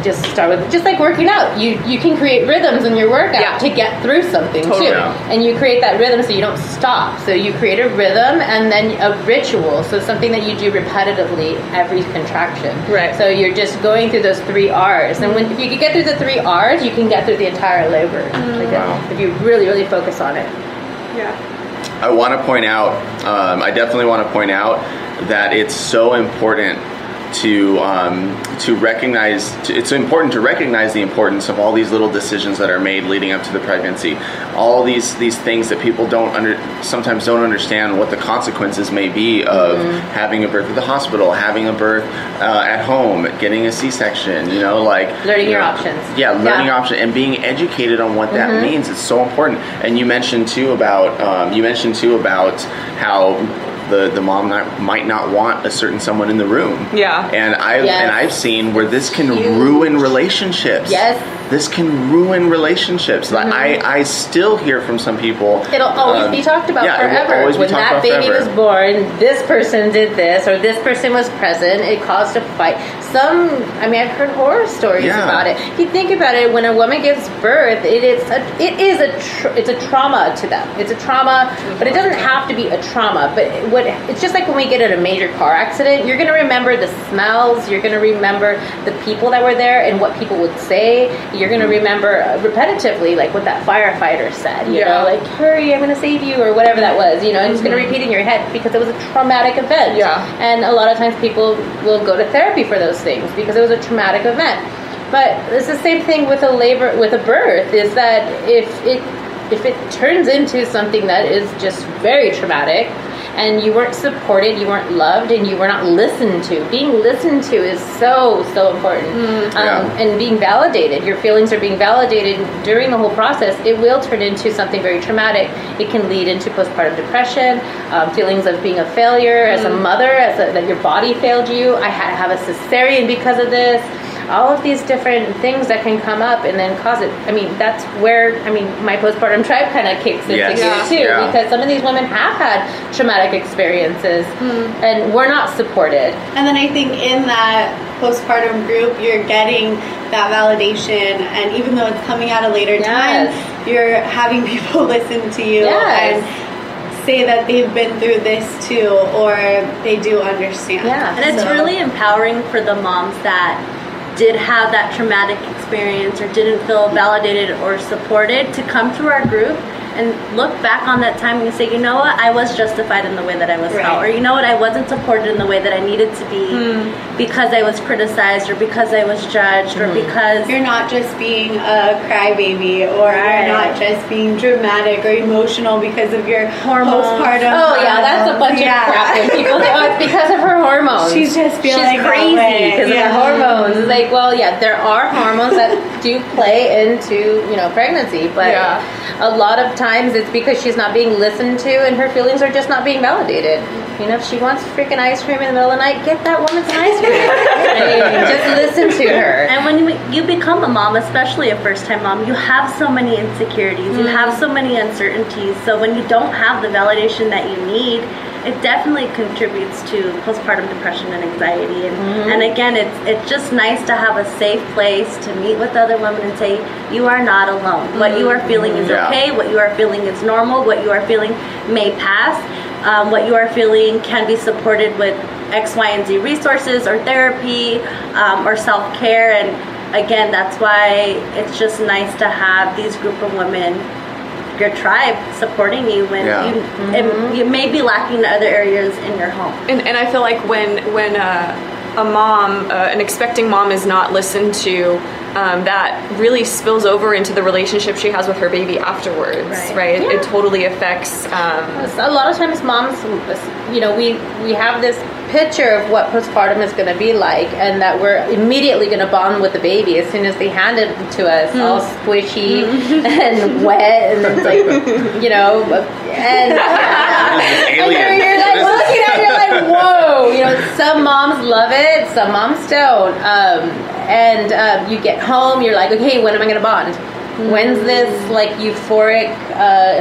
just start with, just like working out, you can create rhythms in your workout to get through something too, and you create that rhythm so you don't stop. So you create a rhythm and then a ritual, so something that you do repetitively every contraction. Right. So you're just going through those 3 R's, and if you can get through the 3 R's, you can get through the entire labor. If you really focus on it. I want to point out, I definitely want to point out that it's so important to recognize. It's important to recognize the importance of all these little decisions that are made leading up to the pregnancy. All these things that people sometimes don't understand what the consequences may be of having a birth at the hospital, having a birth at home, getting a C-section. Learning your options. Learning options and being educated on what that means. It's so important. And you mentioned too about how the mom might not want a certain someone in the room. And I've seen where this can ruin relationships. Yes. this can ruin relationships. Like I still hear from some people. It'll always be talked about forever. When that baby was born, this person did this, or this person was present. It caused a fight. I've heard horror stories about it. If you think about it, when a woman gives birth, it's a trauma to them. It's a trauma, but it doesn't have to be a trauma. But it's just like when we get in a major car accident, you're going to remember the smells. You're going to remember the people that were there and what people would say. You're going to remember repetitively, like what that firefighter said. You know, like, hurry, I'm going to save you, or whatever that was. You know, and it's going to repeat in your head because it was a traumatic event. Yeah. And a lot of times people will go to therapy for those things because it was a traumatic event. But it's the same thing with a birth, is that if it turns into something that is just very traumatic, and you weren't supported, you weren't loved, and you were not listened to. Being listened to is so important. And being validated. Your feelings are being validated during the whole process. It will turn into something very traumatic. It can lead into postpartum depression, feelings of being a failure as a mother, that your body failed you. I had to have a cesarean because of this. All of these different things that can come up and then cause it. That's where, my postpartum tribe kind of kicks into gear too, because some of these women have had traumatic experiences and we're not supported. And then I think in that postpartum group, you're getting that validation, and even though it's coming at a later time, you're having people listen to you and say that they've been through this too, or they do understand. And it's really empowering for the moms that did have that traumatic experience or didn't feel validated or supported to come to our group and look back on that time and say, you know what, I was justified in the way that I was felt, or you know what, I wasn't supported in the way that I needed to be because I was criticized or because I was judged or because you're not just being a crybaby, or you're not just being dramatic or emotional because of your postpartum. That's a bunch of crap when people say, it's because of her hormones. She's just feeling crazy because of her hormones. It's like, there are hormones that do play into pregnancy, but a lot of times it's because she's not being listened to and her feelings are just not being validated. If she wants freaking ice cream in the middle of the night, get that woman some ice cream. Just listen to her. And when you become a mom, especially a first-time mom, you have so many insecurities. You have so many uncertainties. So when you don't have the validation that you need, it definitely contributes to postpartum depression and anxiety. And again, it's just nice to have a safe place to meet with other women and say, you are not alone. What you are feeling is okay. What you are feeling is normal. What you are feeling may pass. What you are feeling can be supported with X, Y, and Z resources or therapy or self-care. And again, that's why it's just nice to have these group of women, your tribe, supporting you when you may be lacking in other areas in your home. And I feel like when a mom, an expecting mom, is not listened to, that really spills over into the relationship she has with her baby afterwards, right? It totally affects. A lot of times moms, we have this picture of what postpartum is going to be like, and that we're immediately going to bond with the baby as soon as they hand it to us, all squishy and wet, and it's like, and you're like looking at it, you're like, whoa, some moms love it, some moms don't, and you get home, you're like, okay, when am I going to bond? When's this euphoric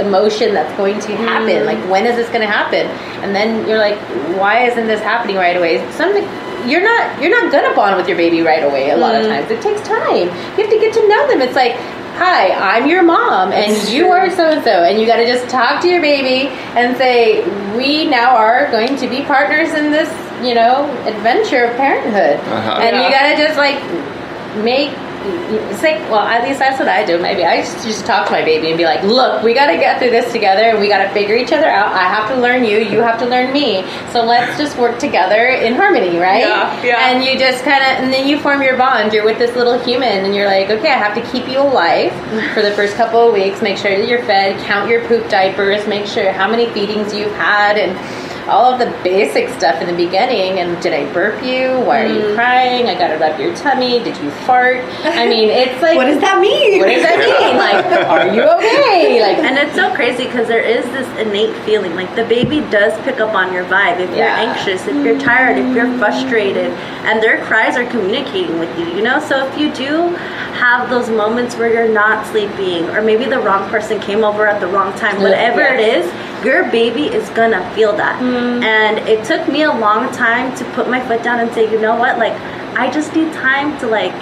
emotion that's going to happen? When is this going to happen? And then you're like, why isn't this happening right away? You're not gonna bond with your baby right away. A lot of times it takes time. You have to get to know them. It's like, hi, I'm your mom, and you are so and so, and you got to just talk to your baby and say, we now are going to be partners in this, adventure of parenthood, and you got to just it's like, well, at least that's what I do. Maybe I just talk to my baby and be like, look, we got to get through this together, and we got to figure each other out. I have to learn you, you have to learn me, so let's just work together in harmony, right? And you just and then you form your bond. You're with this little human, and you're like, okay, I have to keep you alive for the first couple of weeks, make sure that you're fed, count your poop diapers, make sure how many feedings you've had, and all of the basic stuff in the beginning. And did I burp you? Why are you crying? I gotta rub your tummy. Did you fart? It's like, what does that mean? What does that mean? Are you okay? And it's so crazy because there is this innate feeling, the baby does pick up on your vibe. If you're anxious, if you're tired, if you're frustrated, and their cries are communicating with you, So if you do have those moments where you're not sleeping, or maybe the wrong person came over at the wrong time, whatever it is, your baby is gonna feel that. And it took me a long time to put my foot down and say, you know what, like, I just need time to like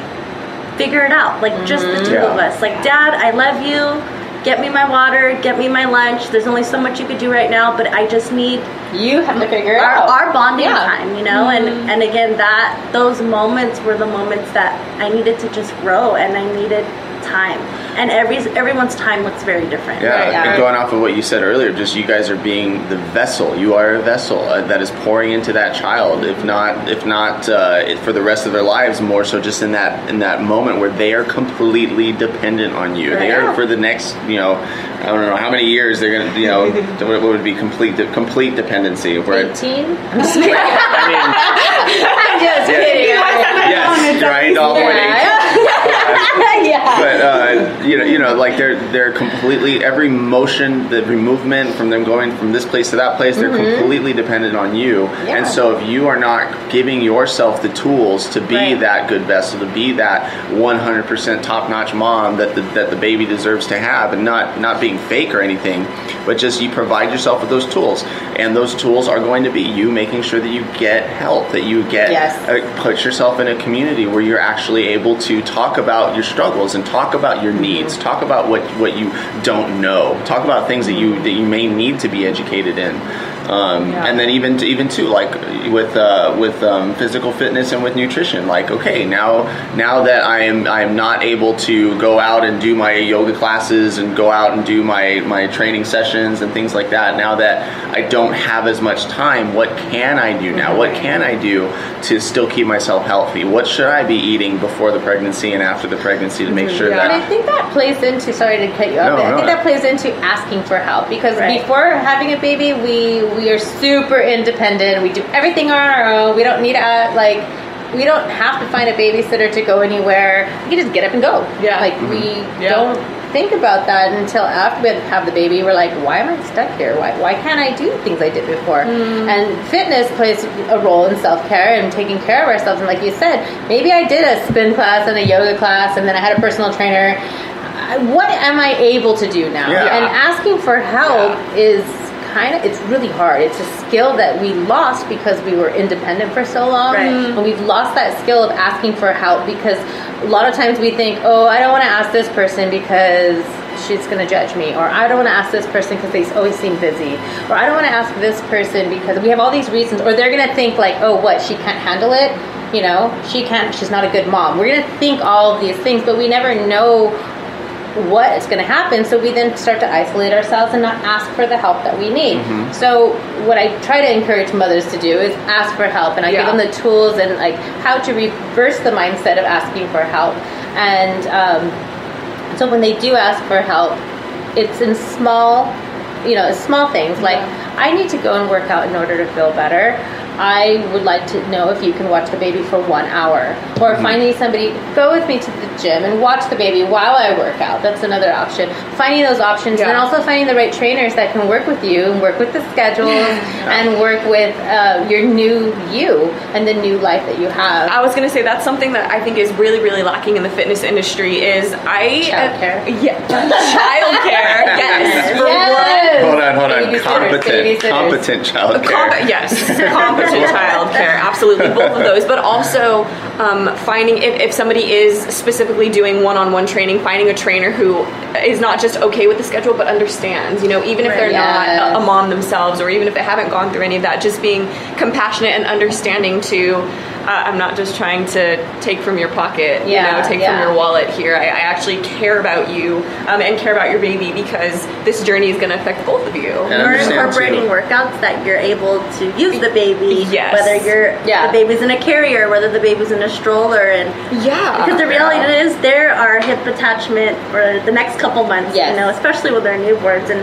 figure it out, like just the two of us. Like, Dad, I love you, get me my water, get me my lunch, there's only so much you could do right now, but I just need you have to figure it out. Our bonding time, you know. And again, that those moments were the moments that I needed to just grow, and I needed time, and everyone's time looks very different. And going off of what you said earlier, just you guys are being the vessel. You are a vessel that is pouring into that child, if not for the rest of their lives, more so just in that moment where they are completely dependent on you. They are for the next, I don't know how many years they're gonna, what would be complete dependency. 18? I'm just kidding. I'm just kidding. Yes, right, all the way. But like they're completely, every motion, every movement from them going from this place to that place, they're completely dependent on you. And so if you are not giving yourself the tools to be that good vessel, to be that 100% top-notch mom that the baby deserves to have, and not being fake or anything, but just you provide yourself with those tools. And those tools are going to be you making sure that you get help, that you get put yourself in a community where you're actually able to talk about your struggles and talk about your needs, talk about what you don't know, talk about things that you may need to be educated in. And then even too, like with physical fitness and with nutrition, like, okay, now that I am not able to go out and do my yoga classes and go out and do my training sessions and things like that, now that I don't have as much time, what can I do now? What can I do to still keep myself healthy? What should I be eating before the pregnancy and after the pregnancy to make sure that... And I think that plays into, sorry to cut you off, I think that plays into asking for help, because before having a baby, we are super independent. We do everything on our own. We don't need we don't have to find a babysitter to go anywhere. We can just get up and go. We don't think about that until after we have the baby. We're like, why am I stuck here? Why can't I do things I did before? And fitness plays a role in self-care and taking care of ourselves. And like you said, maybe I did a spin class and a yoga class, and then I had a personal trainer. What am I able to do now? And asking for help is it's really hard. It's a skill that we lost because we were independent for so long, and we've lost that skill of asking for help, because a lot of times we think, I don't want to ask this person because she's going to judge me, or I don't want to ask this person because they always seem busy, or I don't want to ask this person because we have all these reasons, or they're going to think like, she can't handle it, she's not a good mom. We're going to think all of these things, but we never know what is going to happen, so we then start to isolate ourselves and not ask for the help that we need. So what I try to encourage mothers to do is ask for help, and I give them the tools and like how to reverse the mindset of asking for help. And so when they do ask for help, it's in small things, like I need to go and work out in order to feel better. I would like to know if you can watch the baby for 1 hour, or finding somebody, go with me to the gym and watch the baby while I work out. That's another option. Finding those options, and also finding the right trainers that can work with you and work with the schedules and work with your new you and the new life that you have. I was going to say that's something that I think is really, really lacking in the fitness industry is childcare. Childcare. Yes. Hold on. Competent childcare. Competent childcare, absolutely, both of those, but also finding if somebody is specifically doing one-on-one training, finding a trainer who is not just okay with the schedule but understands, even if they're not a mom themselves, or even if they haven't gone through any of that, just being compassionate and understanding to I'm not just trying to take from your pocket, take from your wallet here. I actually care about you and care about your baby, because this journey is going to affect both of you. Or incorporating workouts that you're able to use the baby, whether the baby's in a carrier, whether the baby's in a stroller, and because the reality is there are hip attachment for the next couple months, especially with our newborns, and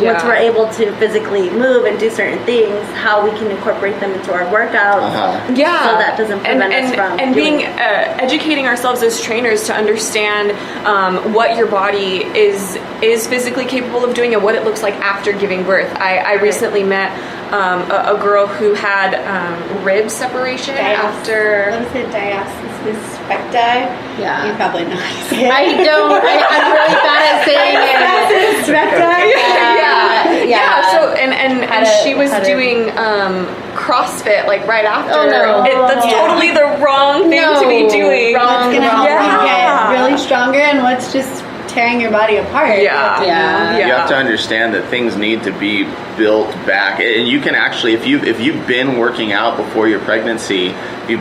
once we're able to physically move and do certain things, how we can incorporate them into our workouts, so that doesn't prevent us from being educating ourselves as trainers to understand what your body is physically capable of doing and what it looks like after giving birth. I recently met a girl who had rib separation after. What is it? Diastasis recti? Yeah. You probably know how to say it. I don't. I'm really bad at saying it. Diastasis recti? Yeah. So and she was doing CrossFit like right after. Oh, no. That's totally the wrong thing to be doing. What's going to help you get Yeah. really stronger and what's just tearing your body apart. Yeah. You have to understand that things need to be built back, and you can actually, if you've been working out before your pregnancy, you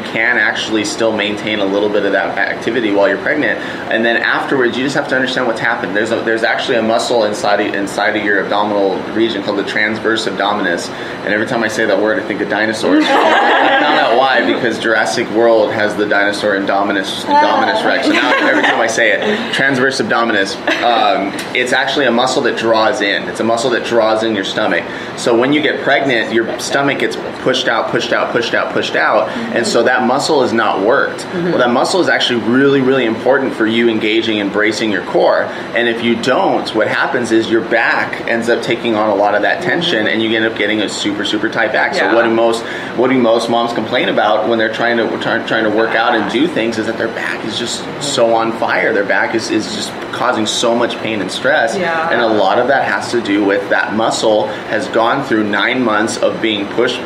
can actually still maintain a little bit of that activity while you're pregnant, and then afterwards you just have to understand what's happened. There's actually a muscle inside of your abdominal region called the transverse abdominis, and every time I say that word I think of dinosaurs. I found out why, because Jurassic World has the dinosaur Indominus Rex, so now every time I say it, transverse abdominis, it's actually a muscle that draws in. It's a muscle that draws in your stomach. So when you get pregnant, your stomach gets pushed out, and so that muscle is not worked. Well, that muscle is actually really, really important for you engaging and bracing your core. And if you don't, what happens is your back ends up taking on a lot of that tension, and you end up getting a super, super tight back. So what do most moms complain about when they're trying to work out and do things is that their back is just so on fire. Their back is just causing so much pain and stress. And a lot of that has to do with that muscle has gone through 9 months of being push,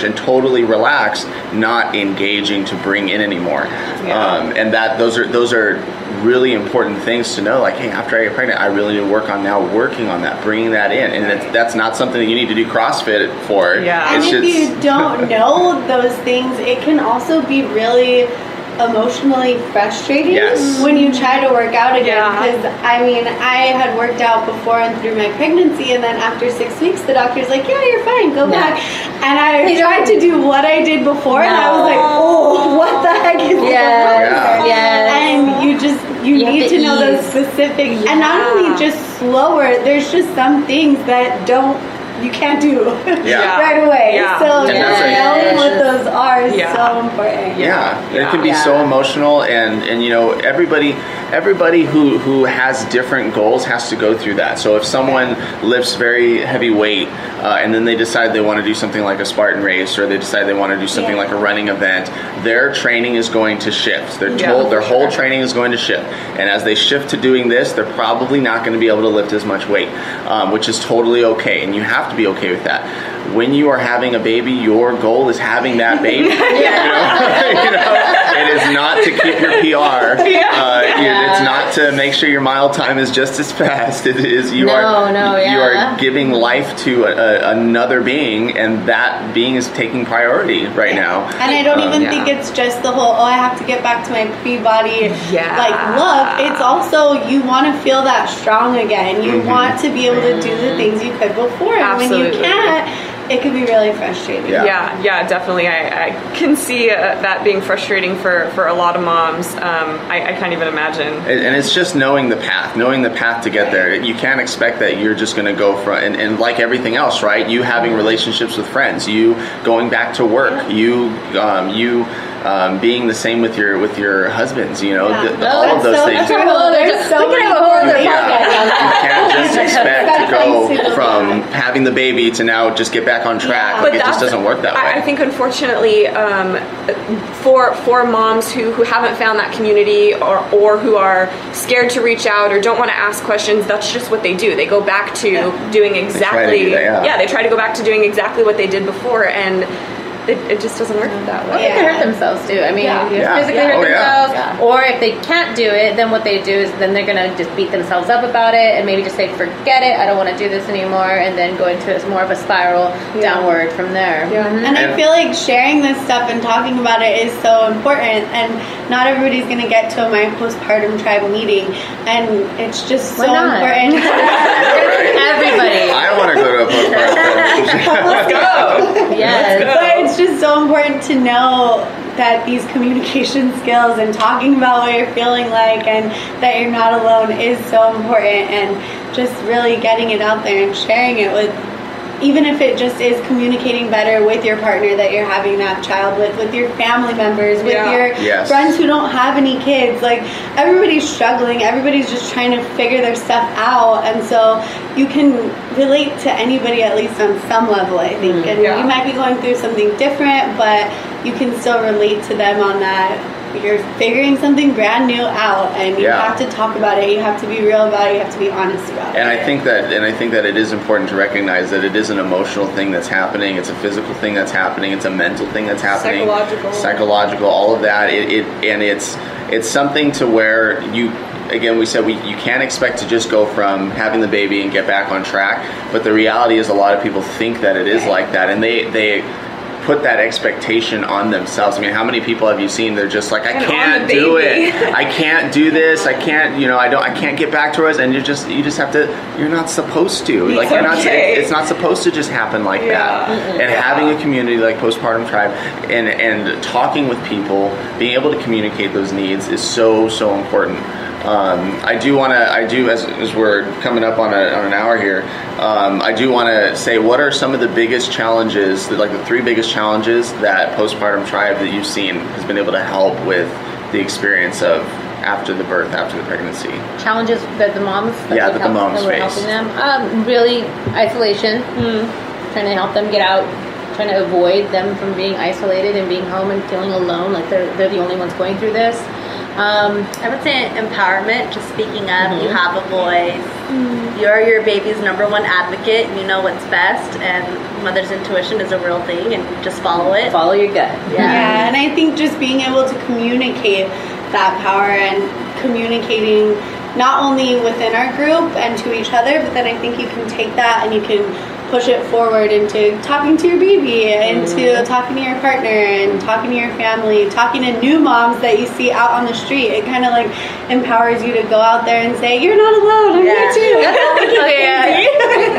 and totally relaxed, not engaging to bring in anymore. And that those are really important things to know. Like, hey, after I get pregnant, I really need to work on working on that, bringing that in, and that's not something that you need to do CrossFit for. And if you don't know those things, it can also be really emotionally frustrating when you try to work out again, because I had worked out before and through my pregnancy, and then after 6 weeks the doctor's like, yeah, you're fine, go back, and I tried to do what I did before, and I was like, oh, what the heck is going on here? And you need to know those specifics, and not only just slower, there's just some things that you can't do right away. So knowing what those are is so important. It can be so emotional, and you know, everybody who has different goals has to go through that. So if someone lifts very heavy weight and then they decide they want to do something like a Spartan race, or they decide they want to do something like a running event, their training is going to shift. Their whole training is going to shift, and as they shift to doing this, they're probably not going to be able to lift as much weight, which is totally okay, and you have to be okay with that. When you are having a baby, your goal is having that baby. It is not to keep your PR. It's not to make sure your mile time is just as fast. It is you are giving life to another being, and that being is taking priority right now. And I don't even think it's just the whole, I have to get back to my pre-body look. It's also, you want to feel that strong again. You want to be able to do the things you could before. And when you can't, it can be really frustrating. Yeah, definitely. I can see that being frustrating for a lot of moms. I can't even imagine. And it's just knowing the path to get there. You can't expect that you're just going to go from, and like everything else, right? You having relationships with friends, you going back to work, you being the same with your husbands, you know, all of those things. You can't just expect to go from having the baby to now just get back on track. Like, it just doesn't work that way. I think, unfortunately, for moms who haven't found that community, or who are scared to reach out or don't want to ask questions, that's just what they do. They go back to doing exactly. They try to go back to doing exactly what they did before, and it just doesn't work that way. Or they can hurt themselves too. I mean, physically hurt themselves, or if they can't do it, then what they do is then they're gonna just beat themselves up about it, and maybe just say, forget it, I don't want to do this anymore, and then go into more of a spiral downward from there. And I feel like sharing this stuff and talking about it is so important, and not everybody's gonna get to a My Postpartum Tribe meeting, and it's just so important. Everybody. I want to go to a postpartum. Let's go. Yes. But it's just so important to know that these communication skills and talking about what you're feeling like, and that you're not alone, is so important, and just really getting it out there and sharing it with even if it just is communicating better with your partner that you're having that child with your family members, with your friends who don't have any kids. Like, everybody's struggling. Everybody's just trying to figure their stuff out. And so you can relate to anybody at least on some level, I think. And you might be going through something different, but you can still relate to them on that. You're figuring something brand new out, and you have to talk about it. You have to be real about it. You have to be honest about it. And I think that it is important to recognize that it is an emotional thing that's happening. It's a physical thing that's happening. It's a mental thing that's happening. Psychological, all of that. It's something to where you can't expect to just go from having the baby and get back on track. But the reality is, a lot of people think that it is like that, and they put that expectation on themselves. I mean, how many people have you seen? They're just like, I can't do it. I can't do this. I can't. I can't get back to us. And you just have to. You're not supposed to. Like, you're not. It's not supposed to just happen like that. And having a community like Postpartum Tribe, and talking with people, being able to communicate those needs is so important. As we're coming up on an hour here, I do want to say, what are some of the biggest challenges, like the 3 biggest challenges that Postpartum Tribe that you've seen has been able to help with the experience of after the birth, after the pregnancy? Challenges that the moms face. Helping them. Really, isolation. Trying to help them get out. Trying to avoid them from being isolated and being home and feeling alone, like they're the only ones going through this. I would say empowerment, just speaking up. You have a voice. You're your baby's number one advocate. You know what's best, and mother's intuition is a real thing, and just follow it. Follow your gut. Yeah, and I think just being able to communicate that power and communicating not only within our group and to each other, but then I think you can take that and you can push it forward into talking to your baby, into talking to your partner, and talking to your family, talking to new moms that you see out on the street. It kind of like empowers you to go out there and say, you're not alone, I'm here too.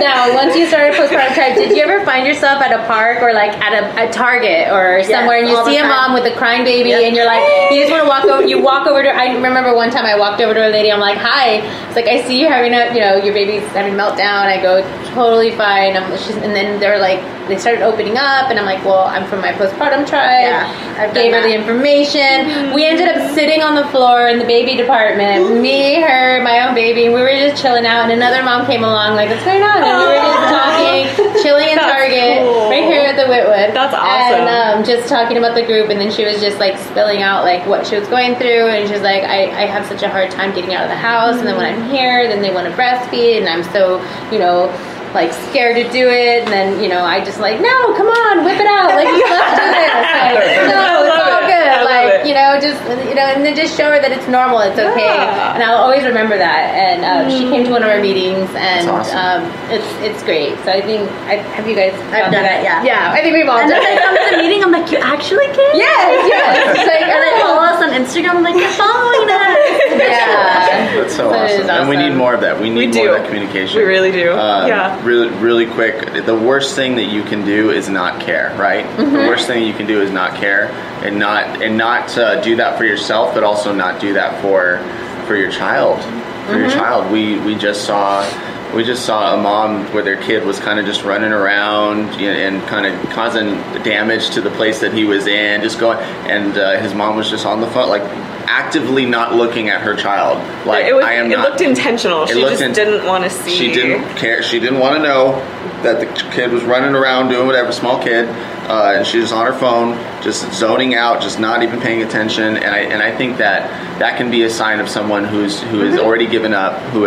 Now, once you started Postpartum Tribe, did you ever find yourself at a park or like at a Target or somewhere, and you see a mom with a crying baby, and you're like, you just want to walk over, you walk over to, I remember one time I walked over to a lady, I'm like, hi, it's like, I see you having your baby's having a meltdown. I go, totally fine. And then they're like, they started opening up, and I'm like, well, I'm from My Postpartum Tribe. Gave her the information. We ended up sitting on the floor in the baby department, me, her, my own baby, and we were just chilling out, and another mom came along like, what's going on? And we were just talking, chilling in Target, right here at the Whitwood. That's awesome. And just talking about the group, and then she was just like spilling out like what she was going through, and she's like, I have such a hard time getting out of the house, and then when I'm here, then they want to breastfeed, and I'm so, like scared to do it, and then I just like, no, come on, whip it out, like, let's do this, like, no, it's all good, like, and then just show her that it's normal, it's okay, and I'll always remember that. And she came to one of our meetings, and awesome. It's great. So I think, have you guys I've done it, I think we've all and done then it. I come to the meeting, I'm like, you actually can? Yes. It's like, and they follow us on Instagram, I'm like, you're following us. That's so awesome. And we need more of that. We need more of that communication. We really do. Really, really quick. The worst thing that you can do is not care, right? The worst thing you can do is not care, and not do that for yourself, but also not do that for your child. For your child, we just saw a mom where their kid was kind of just running around and kind of causing damage to the place that he was in, just going, and his mom was just on the phone, like actively not looking at her child. Like, it looked intentional. She just didn't want to see. She didn't care. She didn't want to know that the kid was running around doing whatever, small kid, and she was on her phone, just zoning out, just not even paying attention. And I think that can be a sign of someone who has already given up, who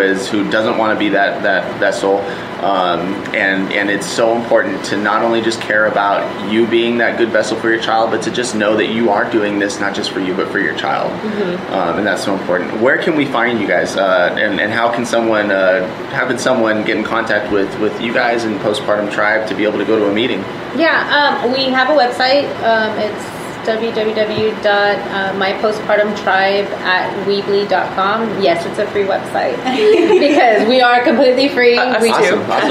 doesn't want to be that vessel. And it's so important to not only just care about you being that good vessel for your child, but to just know that you are doing this not just for you, but for your child. And that's so important. Where can we find you guys? And how can someone get in contact with you guys and Postpartum Tribe to be able to go to a meeting? We have a website. It's www.mypostpartumtribe@weebly.com. Yes, it's a free website because we are completely free. Us too.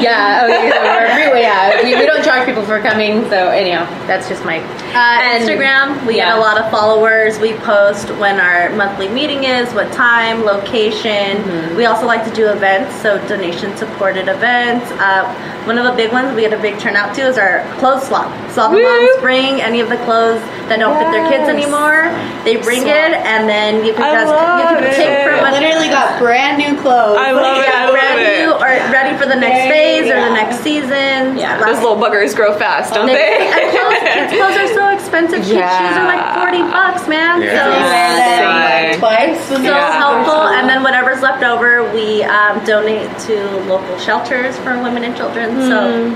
Yeah, okay, so we're free. Yeah, we don't charge people for coming. So anyhow, that's just my Instagram. We get a lot of followers. We post when our monthly meeting is, what time, location. We also like to do events, so donation supported events. One of the big ones we get a big turnout to is our clothes swap. So all the moms bring any of the clothes that don't fit their kids anymore. They bring it, and then you can just take from it. Literally got brand new clothes. I love it. I love brand it. new or ready for the next phase or the next season. Yeah. Those little buggers grow fast, don't they? And kids' clothes are so expensive. Kids' shoes are like $40, man. Like twice. So helpful. And then whatever's left over, we donate to local shelters for women and children. So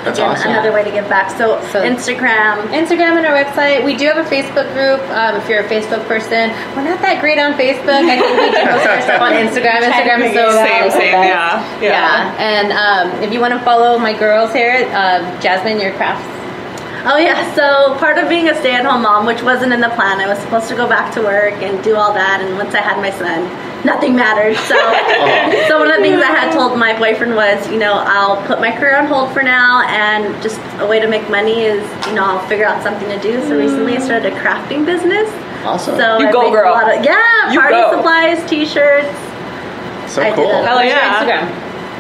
That's again, awesome. another way to give back. So Instagram and our website. We do have a Facebook group. If you're a Facebook person, we're not that great on Facebook. I think we do most of our stuff on Instagram. Instagram is so Same, yeah. And if you want to follow my girls here, Jazmin, your crafts. Oh yeah, so part of being a stay-at-home mom, which wasn't in the plan, I was supposed to go back to work and do all that, and once I had my son, nothing mattered. So, so one of the things I had told my boyfriend was, I'll put my career on hold for now, and just a way to make money is, I'll figure out something to do. So recently I started a crafting business. Awesome. So You I go, make girl. a lot of, You party go. supplies, t-shirts. So I cool. did Hell What's your yeah. Instagram?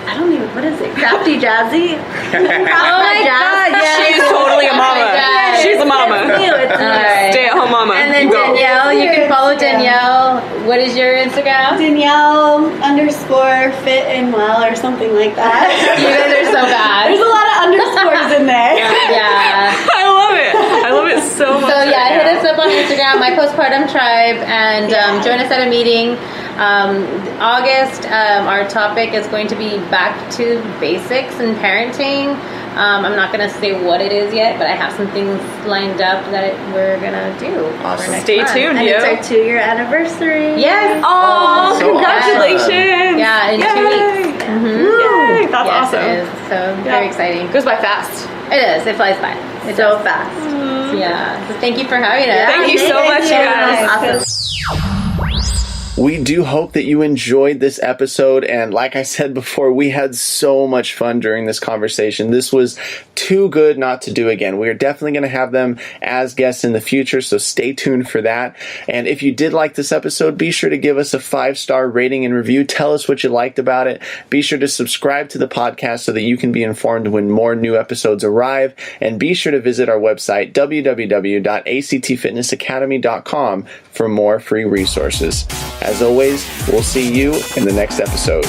I don't even, what is it? Crafty Jazzy? Oh my God, yes. She's totally a mama. God. She's a mama. It's new, it's new. Alright. Stay-at-home mama. And then You go. Danielle, you can follow Danielle. What is your Instagram? Danielle_fit and well or something like that. You guys are so bad. There's a lot of underscores in there. Yeah. I love it. I love it so much. So yeah, right hit now. us up on Instagram, My Postpartum Tribe, and join us at a meeting. August, our topic is going to be back to basics in parenting. I'm not going to say what it is yet, but I have some things lined up that we're going to do. Awesome. for next Stay month. tuned, And yo. it's our 2-year anniversary. Yes. Oh, So congratulations. Yeah, in 2 weeks. Yay. That's Yes, awesome. it is. So very exciting. Goes by fast. It is. It flies by. It So does. fast. Yeah. So thank you for having us. Thank you so much, you guys. Awesome. We do hope that you enjoyed this episode, and like I said before, we had so much fun during this conversation. This was too good not to do again. We are definitely going to have them as guests in the future, so stay tuned for that. And if you did like this episode, be sure to give us a 5-star rating and review. Tell us what you liked about it. Be sure to subscribe to the podcast so that you can be informed when more new episodes arrive, and be sure to visit our website, www.actfitnessacademy.com, for more free resources. As always, we'll see you in the next episode.